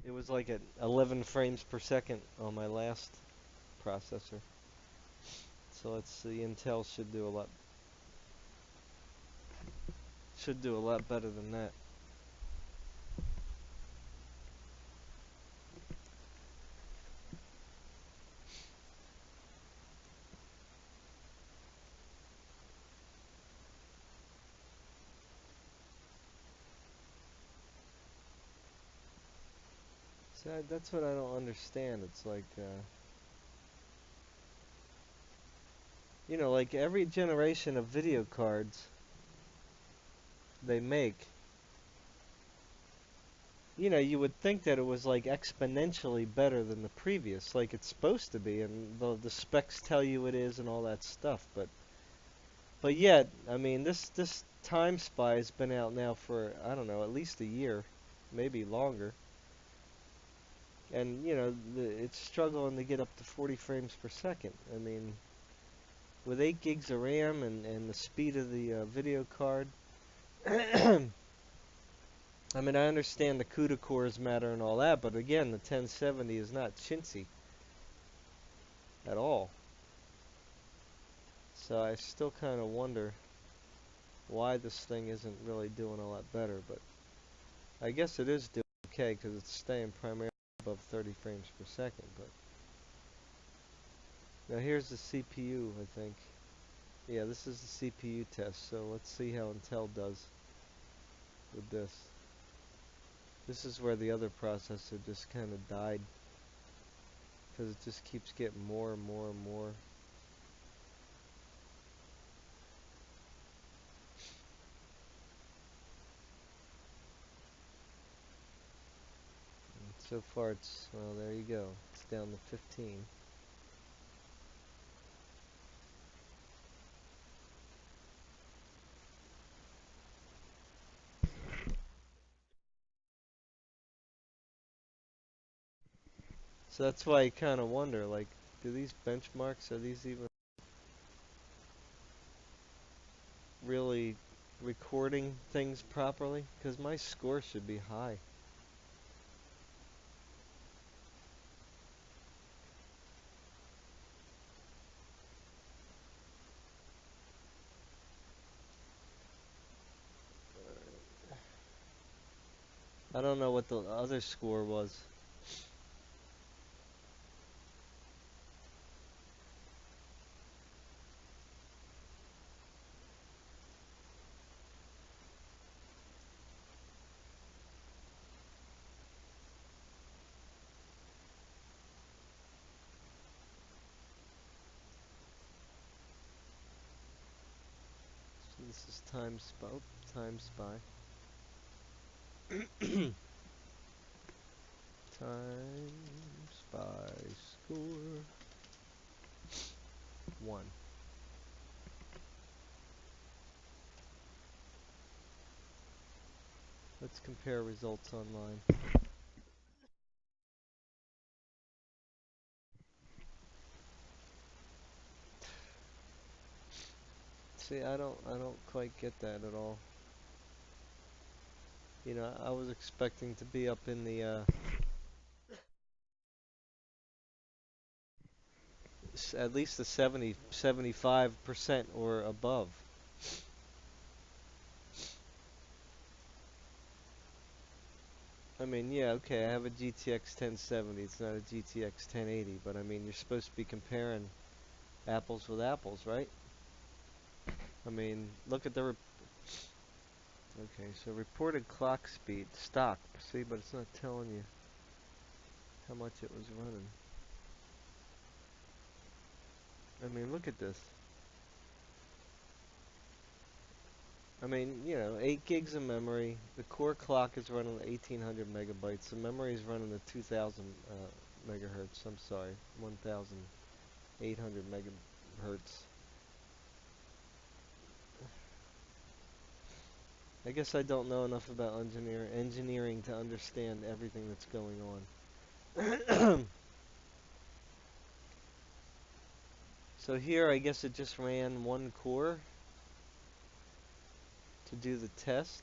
It was like at 11 frames per second on my last processor. So let's see. Intel should do a lot better than that. So that's what I don't understand. It's like like every generation of video cards they make, you would think that it was like exponentially better than the previous, like it's supposed to be, and the specs tell you it is and all that stuff. But yet, I mean, this Time Spy has been out now for, I don't know, at least a year, maybe longer, and it's struggling to get up to 40 frames per second. I mean, with 8 gigs of RAM and the speed of the video card. I mean, I understand the CUDA cores matter and all that, but again, the 1070 is not chintzy at all. So I still kind of wonder why this thing isn't really doing a lot better, but I guess it is doing okay because it's staying primarily above 30 frames per second. But now here's the CPU, I think. Yeah, this is the CPU test, so let's see how Intel does with this. This is where the other processor just kind of died because it just keeps getting more and more and more. And so far well, there you go. It's down to 15. So that's why I kind of wonder, like, do these benchmarks, are these even really recording things properly? Because my score should be high. I don't know what the other score was. So this is Time Spy. Time Spy score 1. Let's compare results online. See, I don't quite get that at all. I was expecting to be up in the at least the 75% or above. I mean, yeah, okay, I have a GTX 1070. It's not a GTX 1080, but I mean, you're supposed to be comparing apples with apples, right? I mean, look at Okay, so reported clock speed, stock. See, but it's not telling you how much it was running. I mean, look at this. I mean, you know, 8 gigs of memory. The core clock is running at 1800 megabytes. The memory is running at 2000 megahertz. I'm sorry, 1800 megahertz. I guess I don't know enough about engineering to understand everything that's going on. So here, I guess it just ran one core to do the test.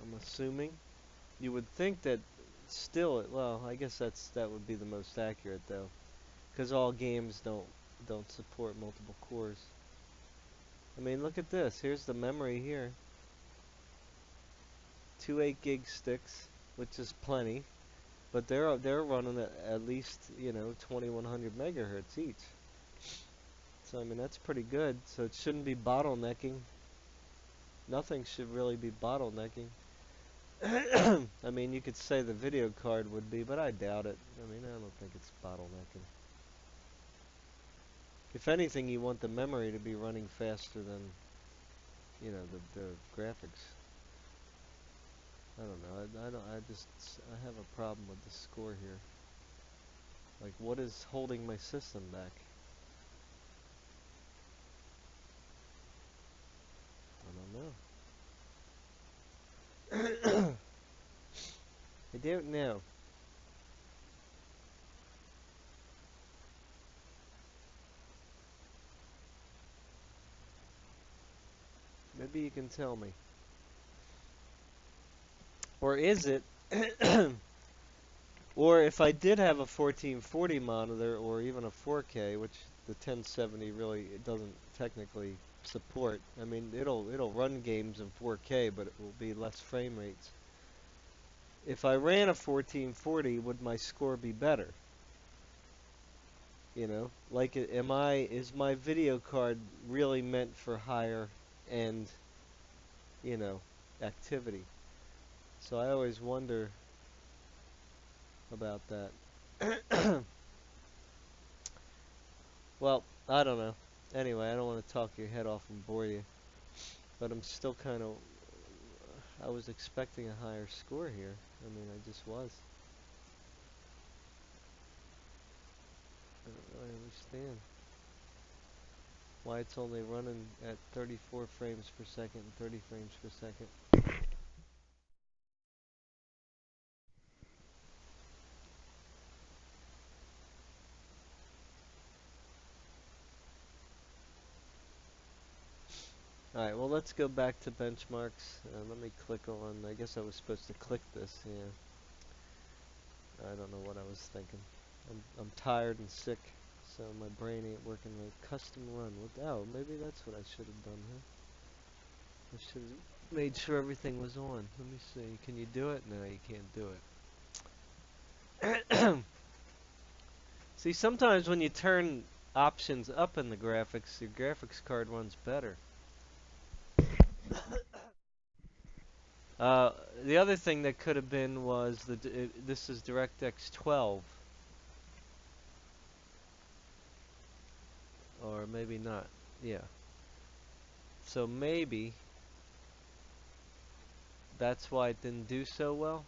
I'm assuming. You would think that still, well, I guess that would be the most accurate though, because all games don't support multiple cores. I mean, look at this. Here's the memory here. Two 8 gig sticks, which is plenty, but they're running at least, you know, 2100 megahertz each. So I mean that's pretty good. So it shouldn't be bottlenecking. Nothing should really be bottlenecking. I mean, you could say the video card would be, but I doubt it. I mean, I don't think it's bottlenecking. If anything, you want the memory to be running faster than, you know, the graphics. I don't know. I have a problem with the score here. Like, what is holding my system back? I don't know. I don't know. Maybe you can tell me. Or is it? Or if I did have a 1440 monitor or even a 4K, which the 1070 really doesn't technically support. I mean, it'll run games in 4K, but it will be less frame rates. If I ran a 1440, would my score be better? You know, like, is my video card really meant for higher end, you know, activity? So I always wonder about that. Well, I don't know. Anyway, I don't want to talk your head off and bore you, but I'm still kind of. I was expecting a higher score here. I mean, I just was. I don't really understand why it's only running at 34 frames per second and 30 frames per second. Alright, well, let's go back to benchmarks. Let me click on, I guess I was supposed to click this, yeah. I don't know what I was thinking. I'm tired and sick, so my brain ain't working right. Custom run. Oh, maybe that's what I should have done, huh? I should have made sure everything was on. Let me see. Can you do it? No, you can't do it. See, sometimes when you turn options up in the graphics, your graphics card runs better. Uh, the other thing that could have been was this is DirectX 12, or maybe not. Yeah. So maybe that's why it didn't do so well.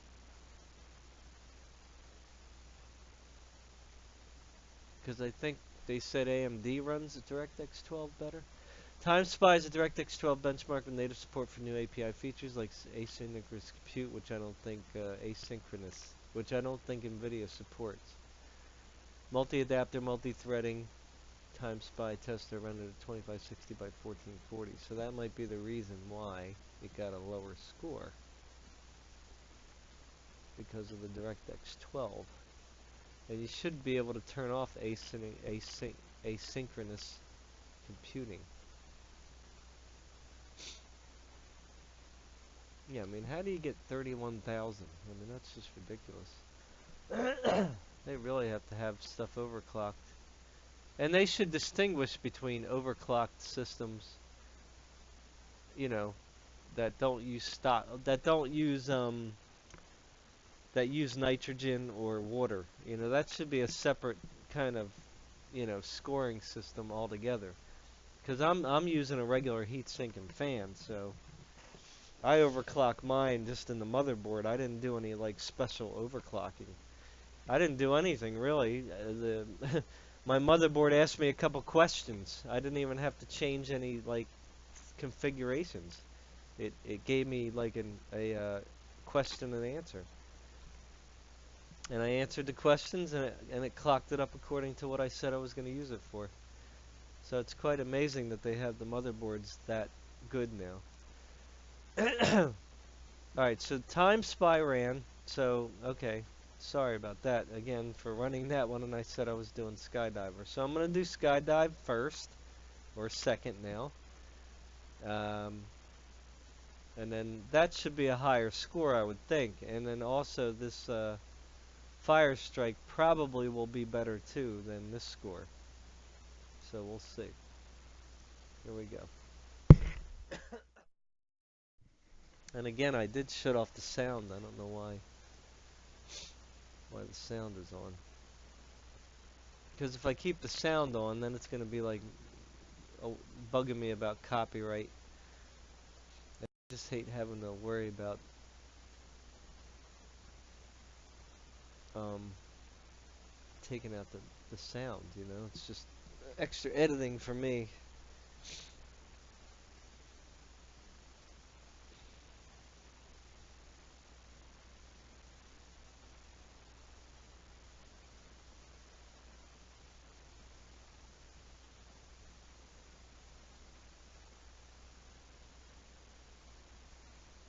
Because I think they said AMD runs at DirectX 12 better. TimeSpy is a DirectX 12 benchmark with native support for new API features like asynchronous compute, which I don't think NVIDIA supports. Multi-adapter, multi-threading, TimeSpy tester rendered at 2560 by 1440. So that might be the reason why it got a lower score, because of the DirectX 12. And you should be able to turn off asynchronous computing. Yeah, I mean, how do you get 31,000? I mean, that's just ridiculous. They really have to have stuff overclocked. And they should distinguish between overclocked systems, you know, that don't use that use nitrogen or water. You know, that should be a separate kind of, scoring system altogether. Because I'm using a regular heat sink and fan, so I overclock mine just in the motherboard. I didn't do any like special overclocking. I didn't do anything really. The my motherboard asked me a couple questions. I didn't even have to change any like configurations. It gave me like a question and answer, and I answered the questions, and it clocked it up according to what I said I was going to use it for. So it's quite amazing that they have the motherboards that good now. Alright, so time spy ran. So, okay. Sorry about that again for running that one, and I said I was doing Skydiver. So I'm going to do Skydive first, or second now. Um, and then that should be a higher score, I would think. And then also this Fire Strike probably will be better too than this score. So we'll see. Here we go. And again, I did shut off the sound. I don't know why the sound is on. Because if I keep the sound on, then it's going to be like bugging me about copyright. I just hate having to worry about um, taking out the sound, you know? It's just extra editing for me.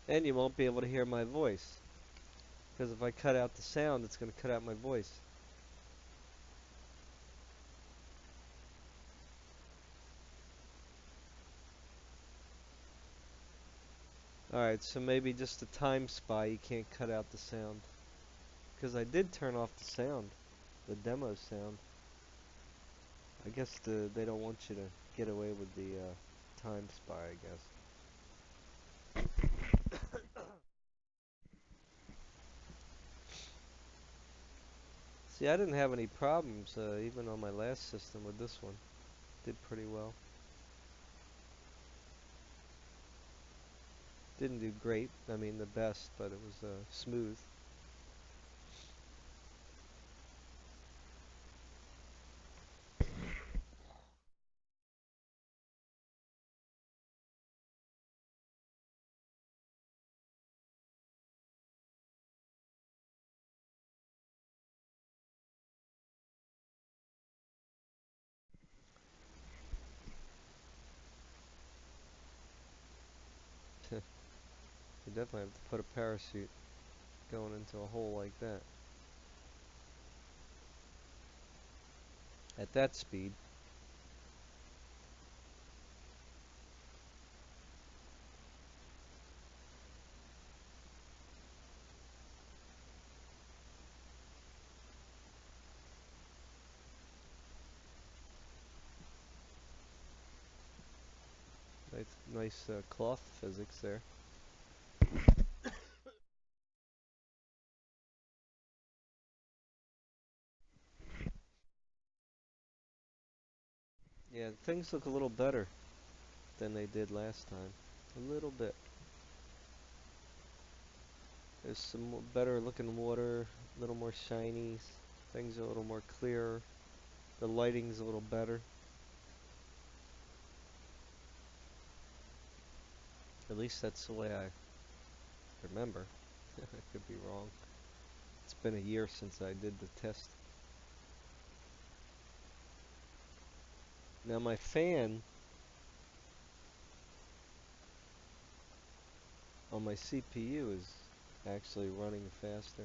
And you won't be able to hear my voice. Because if I cut out the sound, it's going to cut out my voice. Alright, so maybe just the time spy, you can't cut out the sound. Because I did turn off the sound, the demo sound. I guess they don't want you to get away with the time spy, I guess. See, I didn't have any problems, even on my last system with this one. Did pretty well. Didn't do great, I mean the best, but it was smooth. You definitely have to put a parachute going into a hole like that. At that speed. Nice cloth physics there. Yeah, things look a little better than they did last time. A little bit. There's some better looking water, a little more shiny. Things are a little more clear. The lighting's a little better. At least that's the way I remember. I could be wrong. It's been a year since I did the test. Now my fan on my CPU is actually running faster.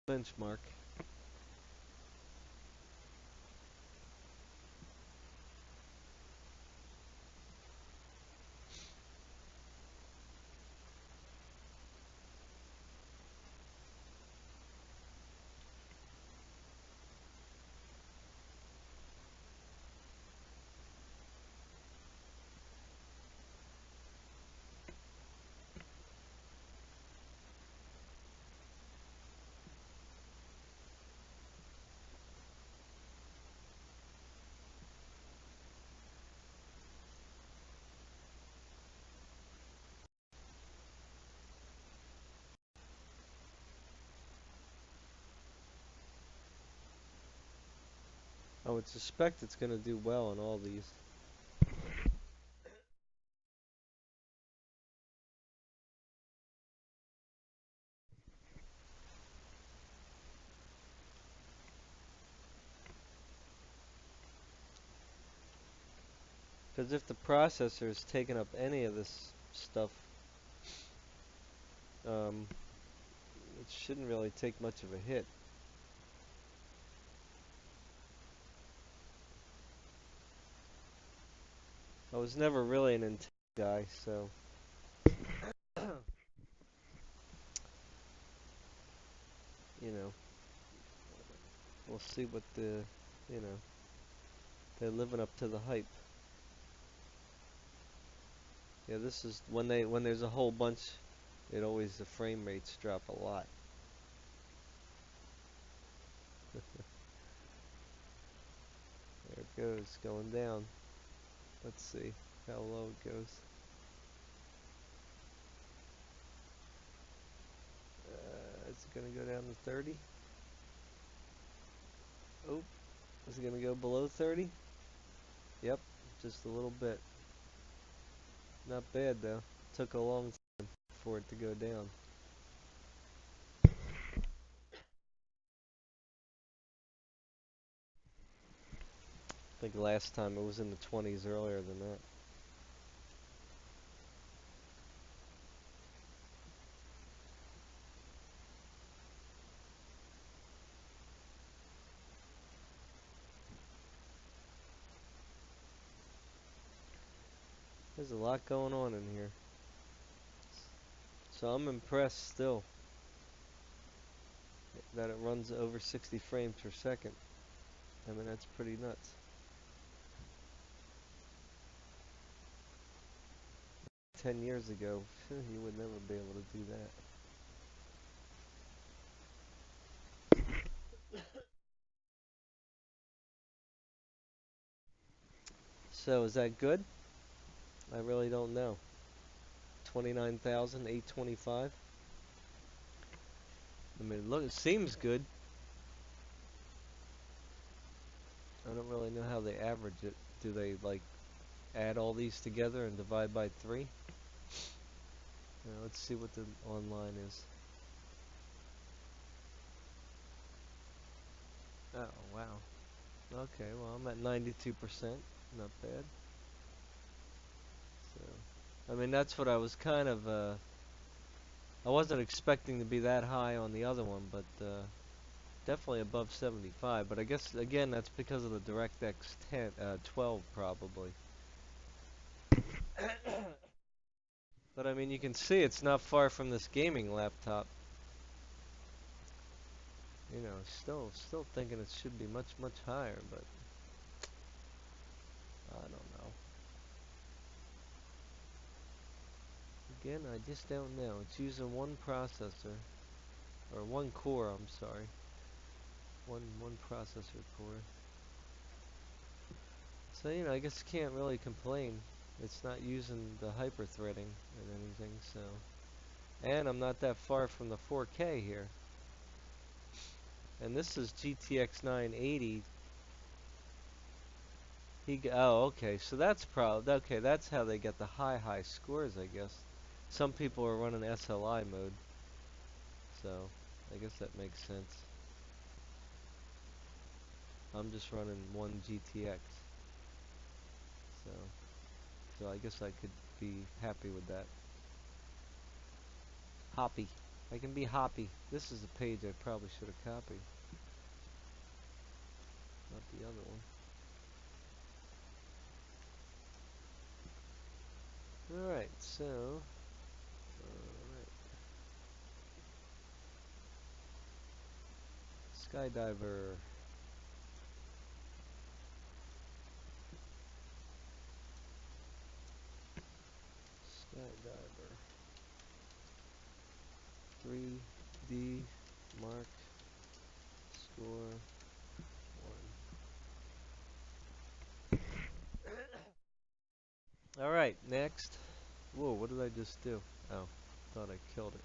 benchmark. I would suspect it's going to do well in all these. Because if the processor is taking up any of this stuff, um, it shouldn't really take much of a hit. I was never really an Intel guy, so you know, we'll see what you know, they're living up to the hype. Yeah, this is when there's a whole bunch, it always the frame rates drop a lot. There it goes, going down. Let's see how low it goes. Is it gonna go down to 30? Oh, is it gonna go below 30? Yep, just a little bit. Not bad though. Took a long time for it to go down. I think last time it was in the 20s earlier than that. There's a lot going on in here. So I'm impressed still that it runs over 60 frames per second. I mean, that's pretty nuts. 10 years ago, you would never be able to do that. So is that good? I really don't know. 29,825. I mean, look, it seems good. I don't really know how they average it. Do they like add all these together and divide by 3? Now, let's see what the online is. Oh, wow. Okay, well, I'm at 92%. Not bad. So, I mean, that's what I was kind of, I wasn't expecting to be that high on the other one, but, definitely above 75. But I guess, again, that's because of the DirectX 12, probably. But, I mean, you can see it's not far from this gaming laptop. You know, still thinking it should be much, much higher, but I don't know. Again, I just don't know. It's using one processor, or one core, I'm sorry. One processor core. So, you know, I guess you can't really complain. It's not using the hyper-threading and anything, so. And I'm not that far from the 4K here. And this is GTX 980. Oh, okay, so that's okay, that's how they get the high scores, I guess. Some people are running SLI mode, so I guess that makes sense. I'm just running one GTX, so I guess I could be happy with that. Hoppy. I can be hoppy. This is a page I probably should have copied, not the other one. Alright, so... Alright. Skydiver. Skydiver. 3D mark score 1. Alright, next. Whoa, what did I just do? Oh, thought I killed it.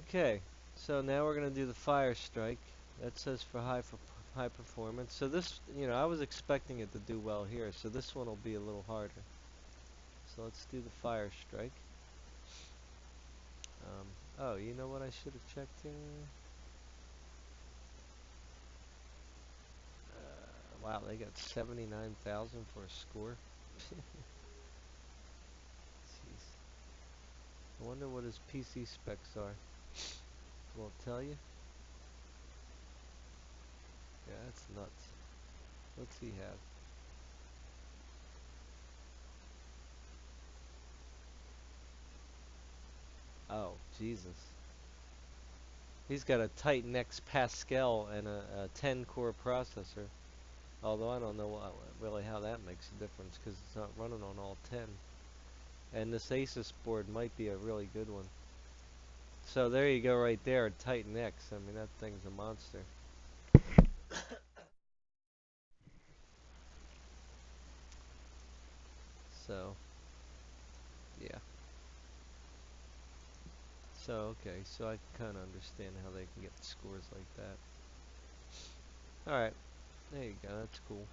Okay, so now we're going to do the fire strike. That says for high performance. So this, I was expecting it to do well here, so this one will be a little harder. So let's do the fire strike. Oh, you know what I should have checked here? Wow, they got 79,000 for a score. Jeez. I wonder what his PC specs are. Won't tell you? Yeah, that's nuts. What's he have? Oh, Jesus. He's got a Titan X Pascal and a 10-core processor. Although I don't know really how that makes a difference because it's not running on all 10. And this Asus board might be a really good one. So there you go right there, Titan X. I mean, that thing's a monster. So, yeah. So, okay, so I can kind of understand how they can get scores like that. Alright, there you go, that's cool.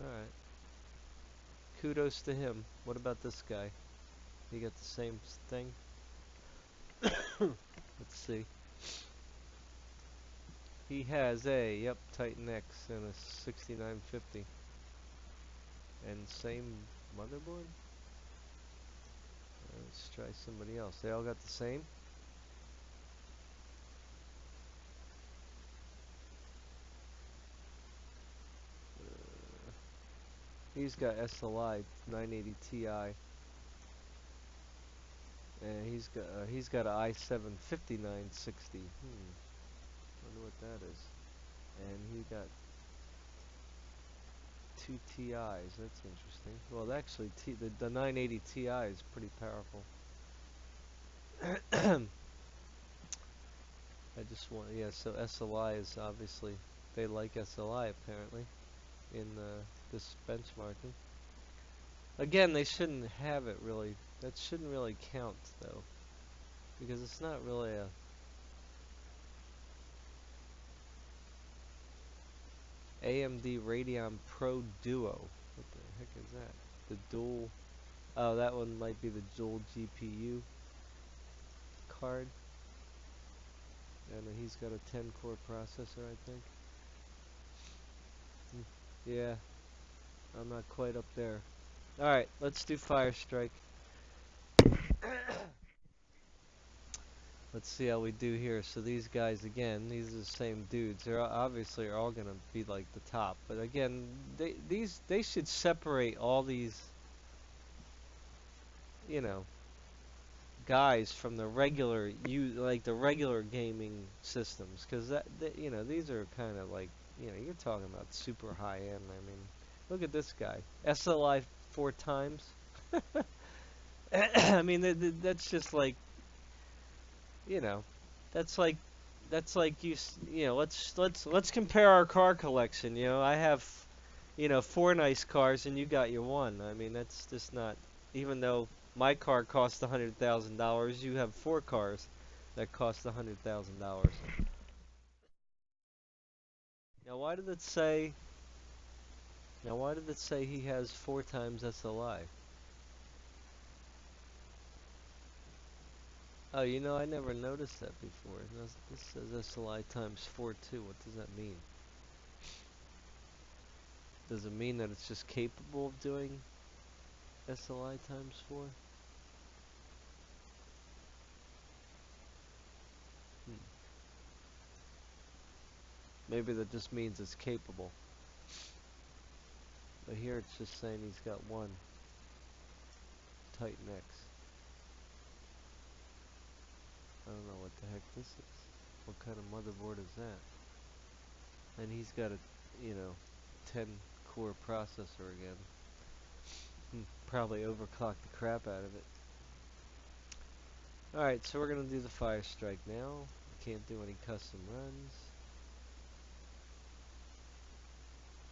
Alright. Kudos to him. What about this guy? He got the same thing? Let's see. He has a, Titan X and a 6950. And same motherboard? Let's try somebody else. They all got the same? He's got SLI 980 Ti. And he's got a i7-7900k. Wonder what that is. And he got two TIs. That's interesting. Well, actually, the 980 Ti is pretty powerful. I just want, yeah, so SLI is obviously, they like SLI apparently in this benchmarking. Again, they shouldn't have it really, that shouldn't really count though, because it's not really a AMD Radeon Pro Duo. What the heck is that? The dual, oh, that one might be the dual GPU card. And he's got a 10-core processor, I think. Yeah, I'm not quite up there. Alright, let's do Fire Strike. Let's see how we do here. So these guys, again, these are the same dudes. They're obviously are all gonna be like the top. But again, they should separate all these, you know, guys from the regular like the regular gaming systems, because these are kind of like, you're talking about super high end. I mean, look at this guy, SLI 4 times. I mean, that's just like, you know, that's like let's compare our car collection. I have, 4 nice cars and you got your one. I mean, that's just not, even though my car cost $100,000, you have 4 cars that cost $100,000. Now why did it say now why did it say he has 4 times SLI? Oh, I never noticed that before. This says SLI times 4 too. What does that mean? Does it mean that it's just capable of doing SLI times 4? Maybe that just means it's capable. But here it's just saying he's got one Titan X. I don't know what the heck this is. What kind of motherboard is that? And he's got a, 10 core processor again. Probably overclocked the crap out of it. Alright, so we're going to do the fire strike now. Can't do any custom runs.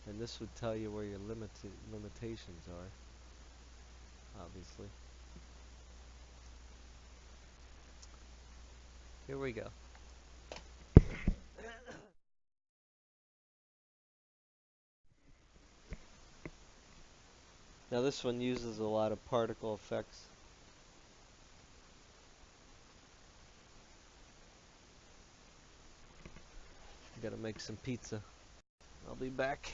And this would tell you where your limitations are, obviously. Here we go. Now this one uses a lot of particle effects. Gotta make some pizza. I'll be back.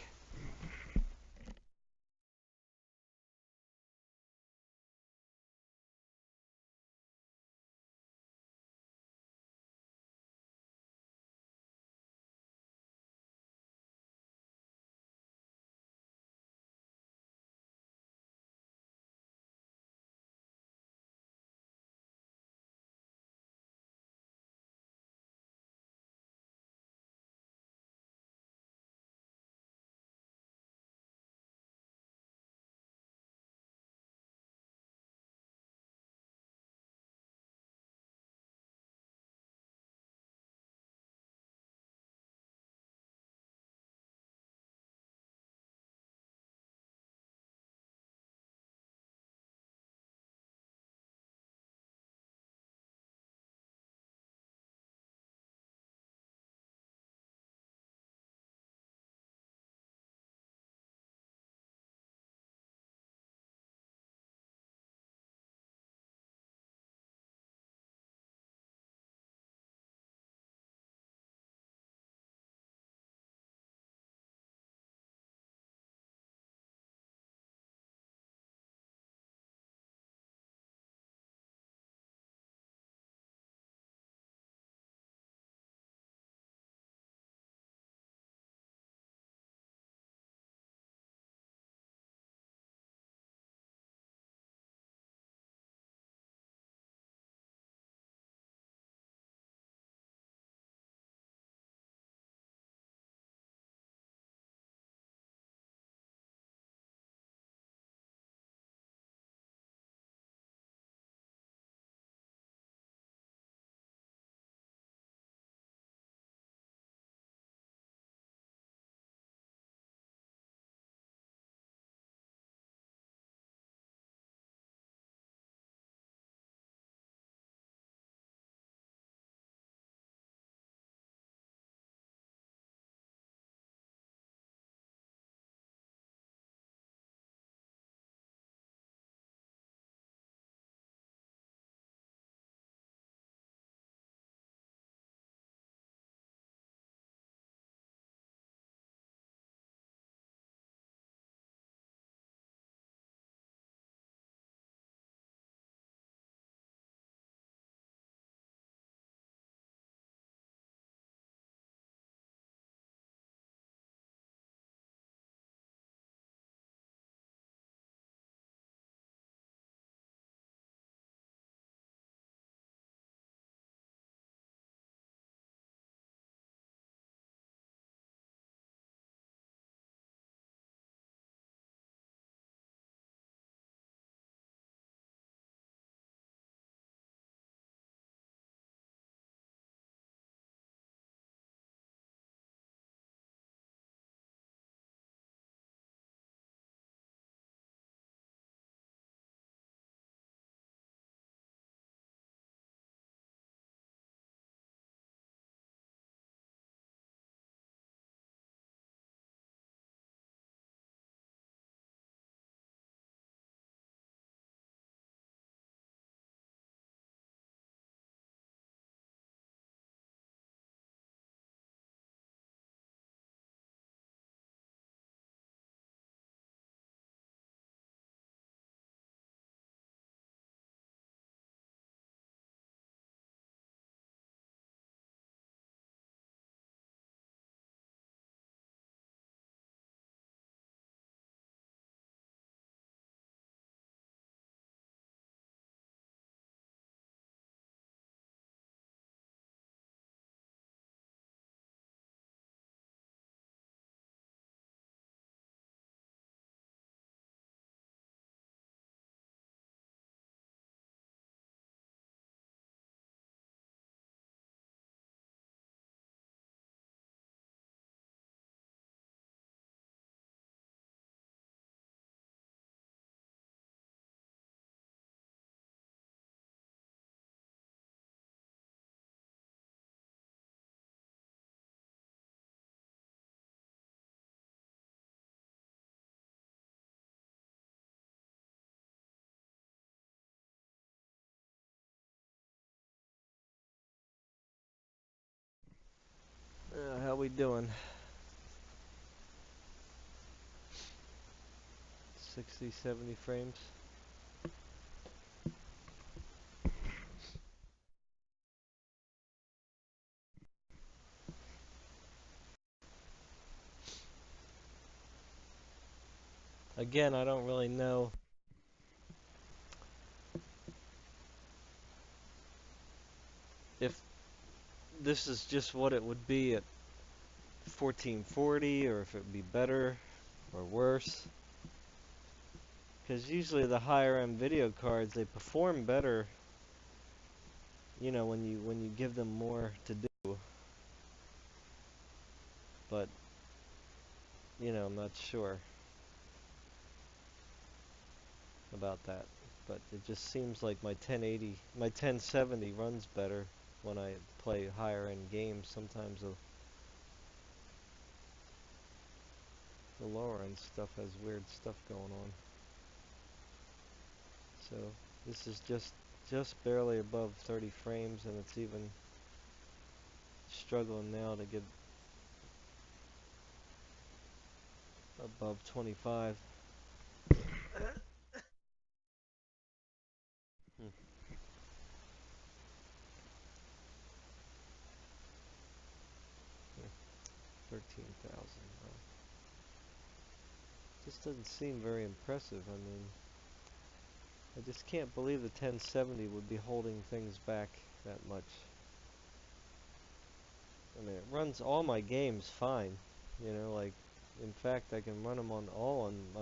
we doing? 60, 70 frames. Again, I don't really know if this is just what it would be at 1440 or if it would be better or worse. Because usually the higher end video cards, they perform better, you know, when you give them more to do. But, you know, I'm not sure about that. But it just seems like my 1080, my 1070 runs better when I play higher end games. Sometimes the lower end stuff has weird stuff going on. So this is just barely above 30 frames, and it's even struggling now to get above 25. Hmm. 13,000. Just doesn't seem very impressive. I mean, I just can't believe the 1070 would be holding things back that much. I mean, it runs all my games fine. You know, like, in fact, I can run them on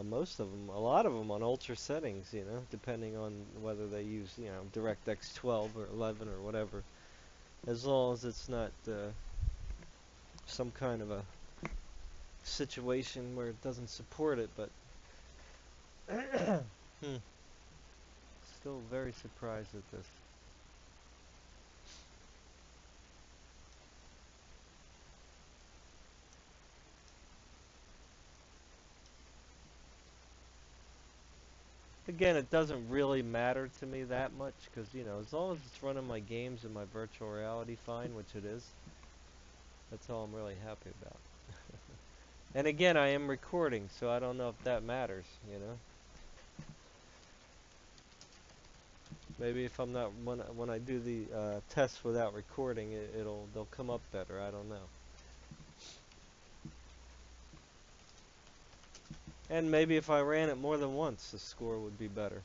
most of them, a lot of them on ultra settings, you know, depending on whether they use, you know, DirectX 12 or 11 or whatever. As long as it's not some kind of a situation where it doesn't support it, but still very surprised at this. Again, it doesn't really matter to me that much because, you know, as long as it's running my games and my virtual reality fine, which it is, that's all I'm really happy about. And again, I am recording, so I don't know if that matters, you know. Maybe if I'm not when I do the tests without recording, they'll come up better. I don't know. And maybe if I ran it more than once, the score would be better.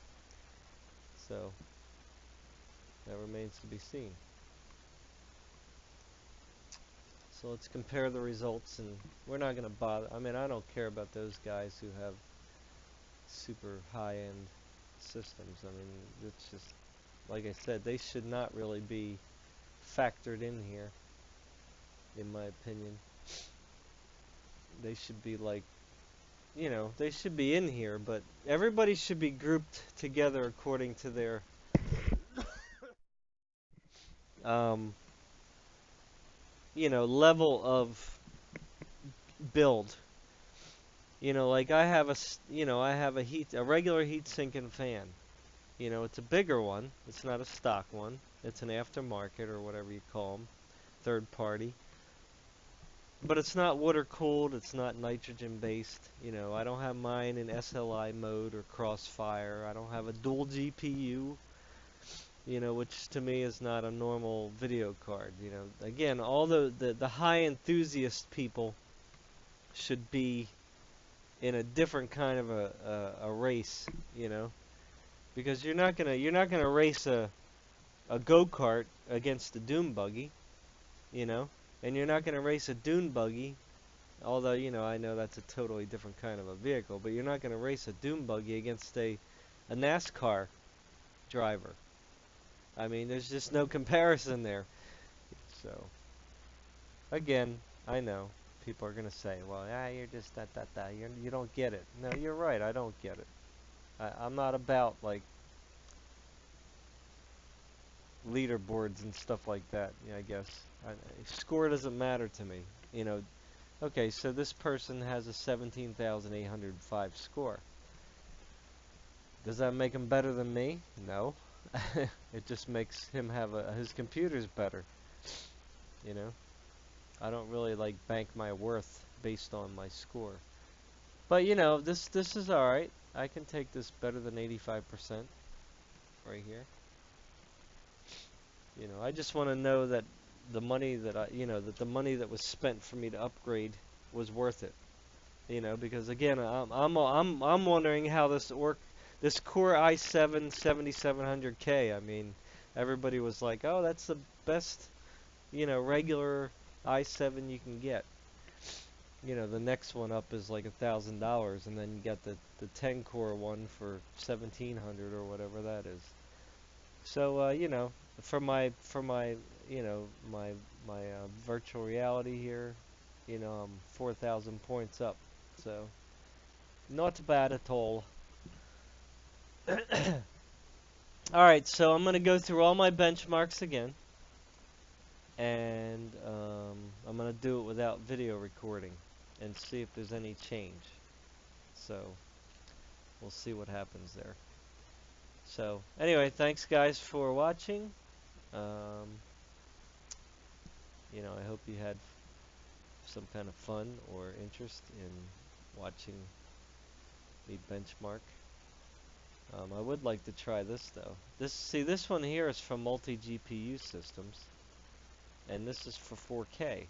So that remains to be seen. So let's compare the results, and we're not going to bother. I mean, I don't care about those guys who have super high-end systems. I mean, it's just, like I said, they should not really be factored in here, in my opinion. They should be like, you know, they should be in here, but everybody should be grouped together according to their um, you know, level of build. You know, like I have a regular heat sink and fan. You know, it's a bigger one. It's not a stock one. It's an aftermarket or whatever you call them, third party. But it's not water cooled. It's not nitrogen based. You know, I don't have mine in SLI mode or crossfire. I don't have a dual GPU. You know, which to me is not a normal video card. You know, again, all the high enthusiast people should be in a different kind of a race. You know, because you're not gonna race a go-kart against a dune buggy, you know, and you're not gonna race a dune buggy, although, you know, I know that's a totally different kind of a vehicle, but you're not gonna race a dune buggy against a NASCAR driver. I mean, there's just no comparison there. So, again, I know people are gonna say, well, yeah, you're just that. You don't get it. No, you're right. I don't get it. I'm not about like leaderboards and stuff like that. Yeah, I guess score doesn't matter to me. You know, okay, so this person has a 17,805 score. Does that make him better than me? No. It just makes him have his computer's better. You know. I don't really like bank my worth based on my score. But you know, this is all right. I can take this better than 85% right here. You know, I just want to know that the money that that the money that was spent for me to upgrade was worth it. You know, because again, I'm wondering how this Core i7-7700k. I mean, everybody was like, "Oh, that's the best, regular i7 you can get." You know, the next one up is like $1,000, and then you got the 10 core one for 1,700 or whatever that is. So, for my virtual reality here, I'm 4,000 points up. So, not bad at all. All right, so I'm gonna go through all my benchmarks again, and I'm gonna do it without video recording, and see if there's any change. So, we'll see what happens there. So, anyway, thanks guys for watching. Um, I hope you had some kind of fun or interest in watching me benchmark. I would like to try this though. This one here is from multi-GPU systems, and this is for 4K.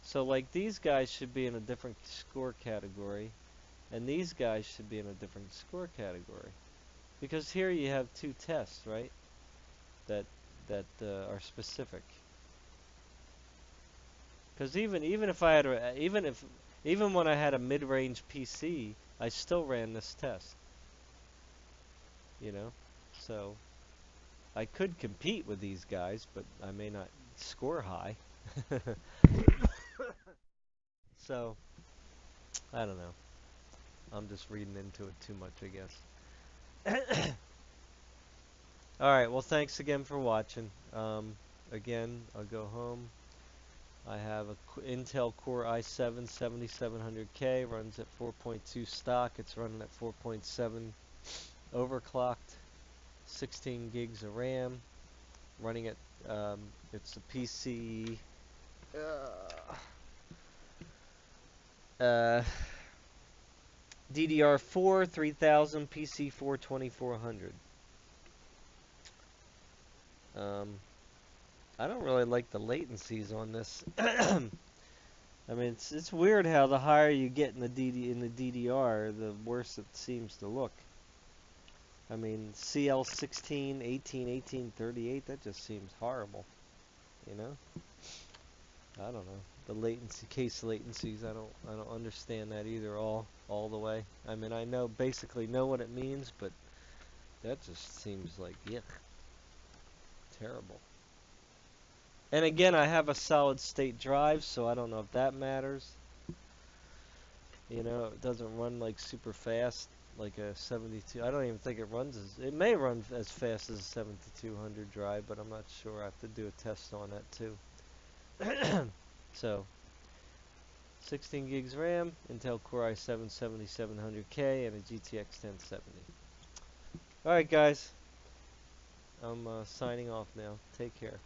So like these guys should be in a different score category, and these guys should be in a different score category. Because here you have two tests, right? That are specific. Because even if I had even when I had a mid-range PC, I still ran this test. You know, so I could compete with these guys, but I may not score high. So I don't know. I'm just reading into it too much, I guess. All right. Well, thanks again for watching. Again, I'll go home. I have a Intel Core i7-7700k, runs at 4.2 stock. It's running at 4.7 overclocked, 16 gigs of RAM, running at, it's a PC, DDR4 3000, PC4 2400. I don't really like the latencies on this. I mean, it's weird how the higher you get in the DDR, the worse it seems to look. I mean, CL16, 18, 18, 38, that just seems horrible. You know? I don't know. The case latencies, I don't understand that either all the way. I mean, I basically know what it means, but that just seems like yuck. Terrible. And again, I have a solid state drive, so I don't know if that matters. You know, it doesn't run like super fast, like a 72. I don't even think it runs it may run as fast as a 7200 drive, but I'm not sure. I have to do a test on that too. So, 16 gigs RAM, Intel Core i7-7700k, and a GTX 1070. Alright guys, I'm signing off now. Take care.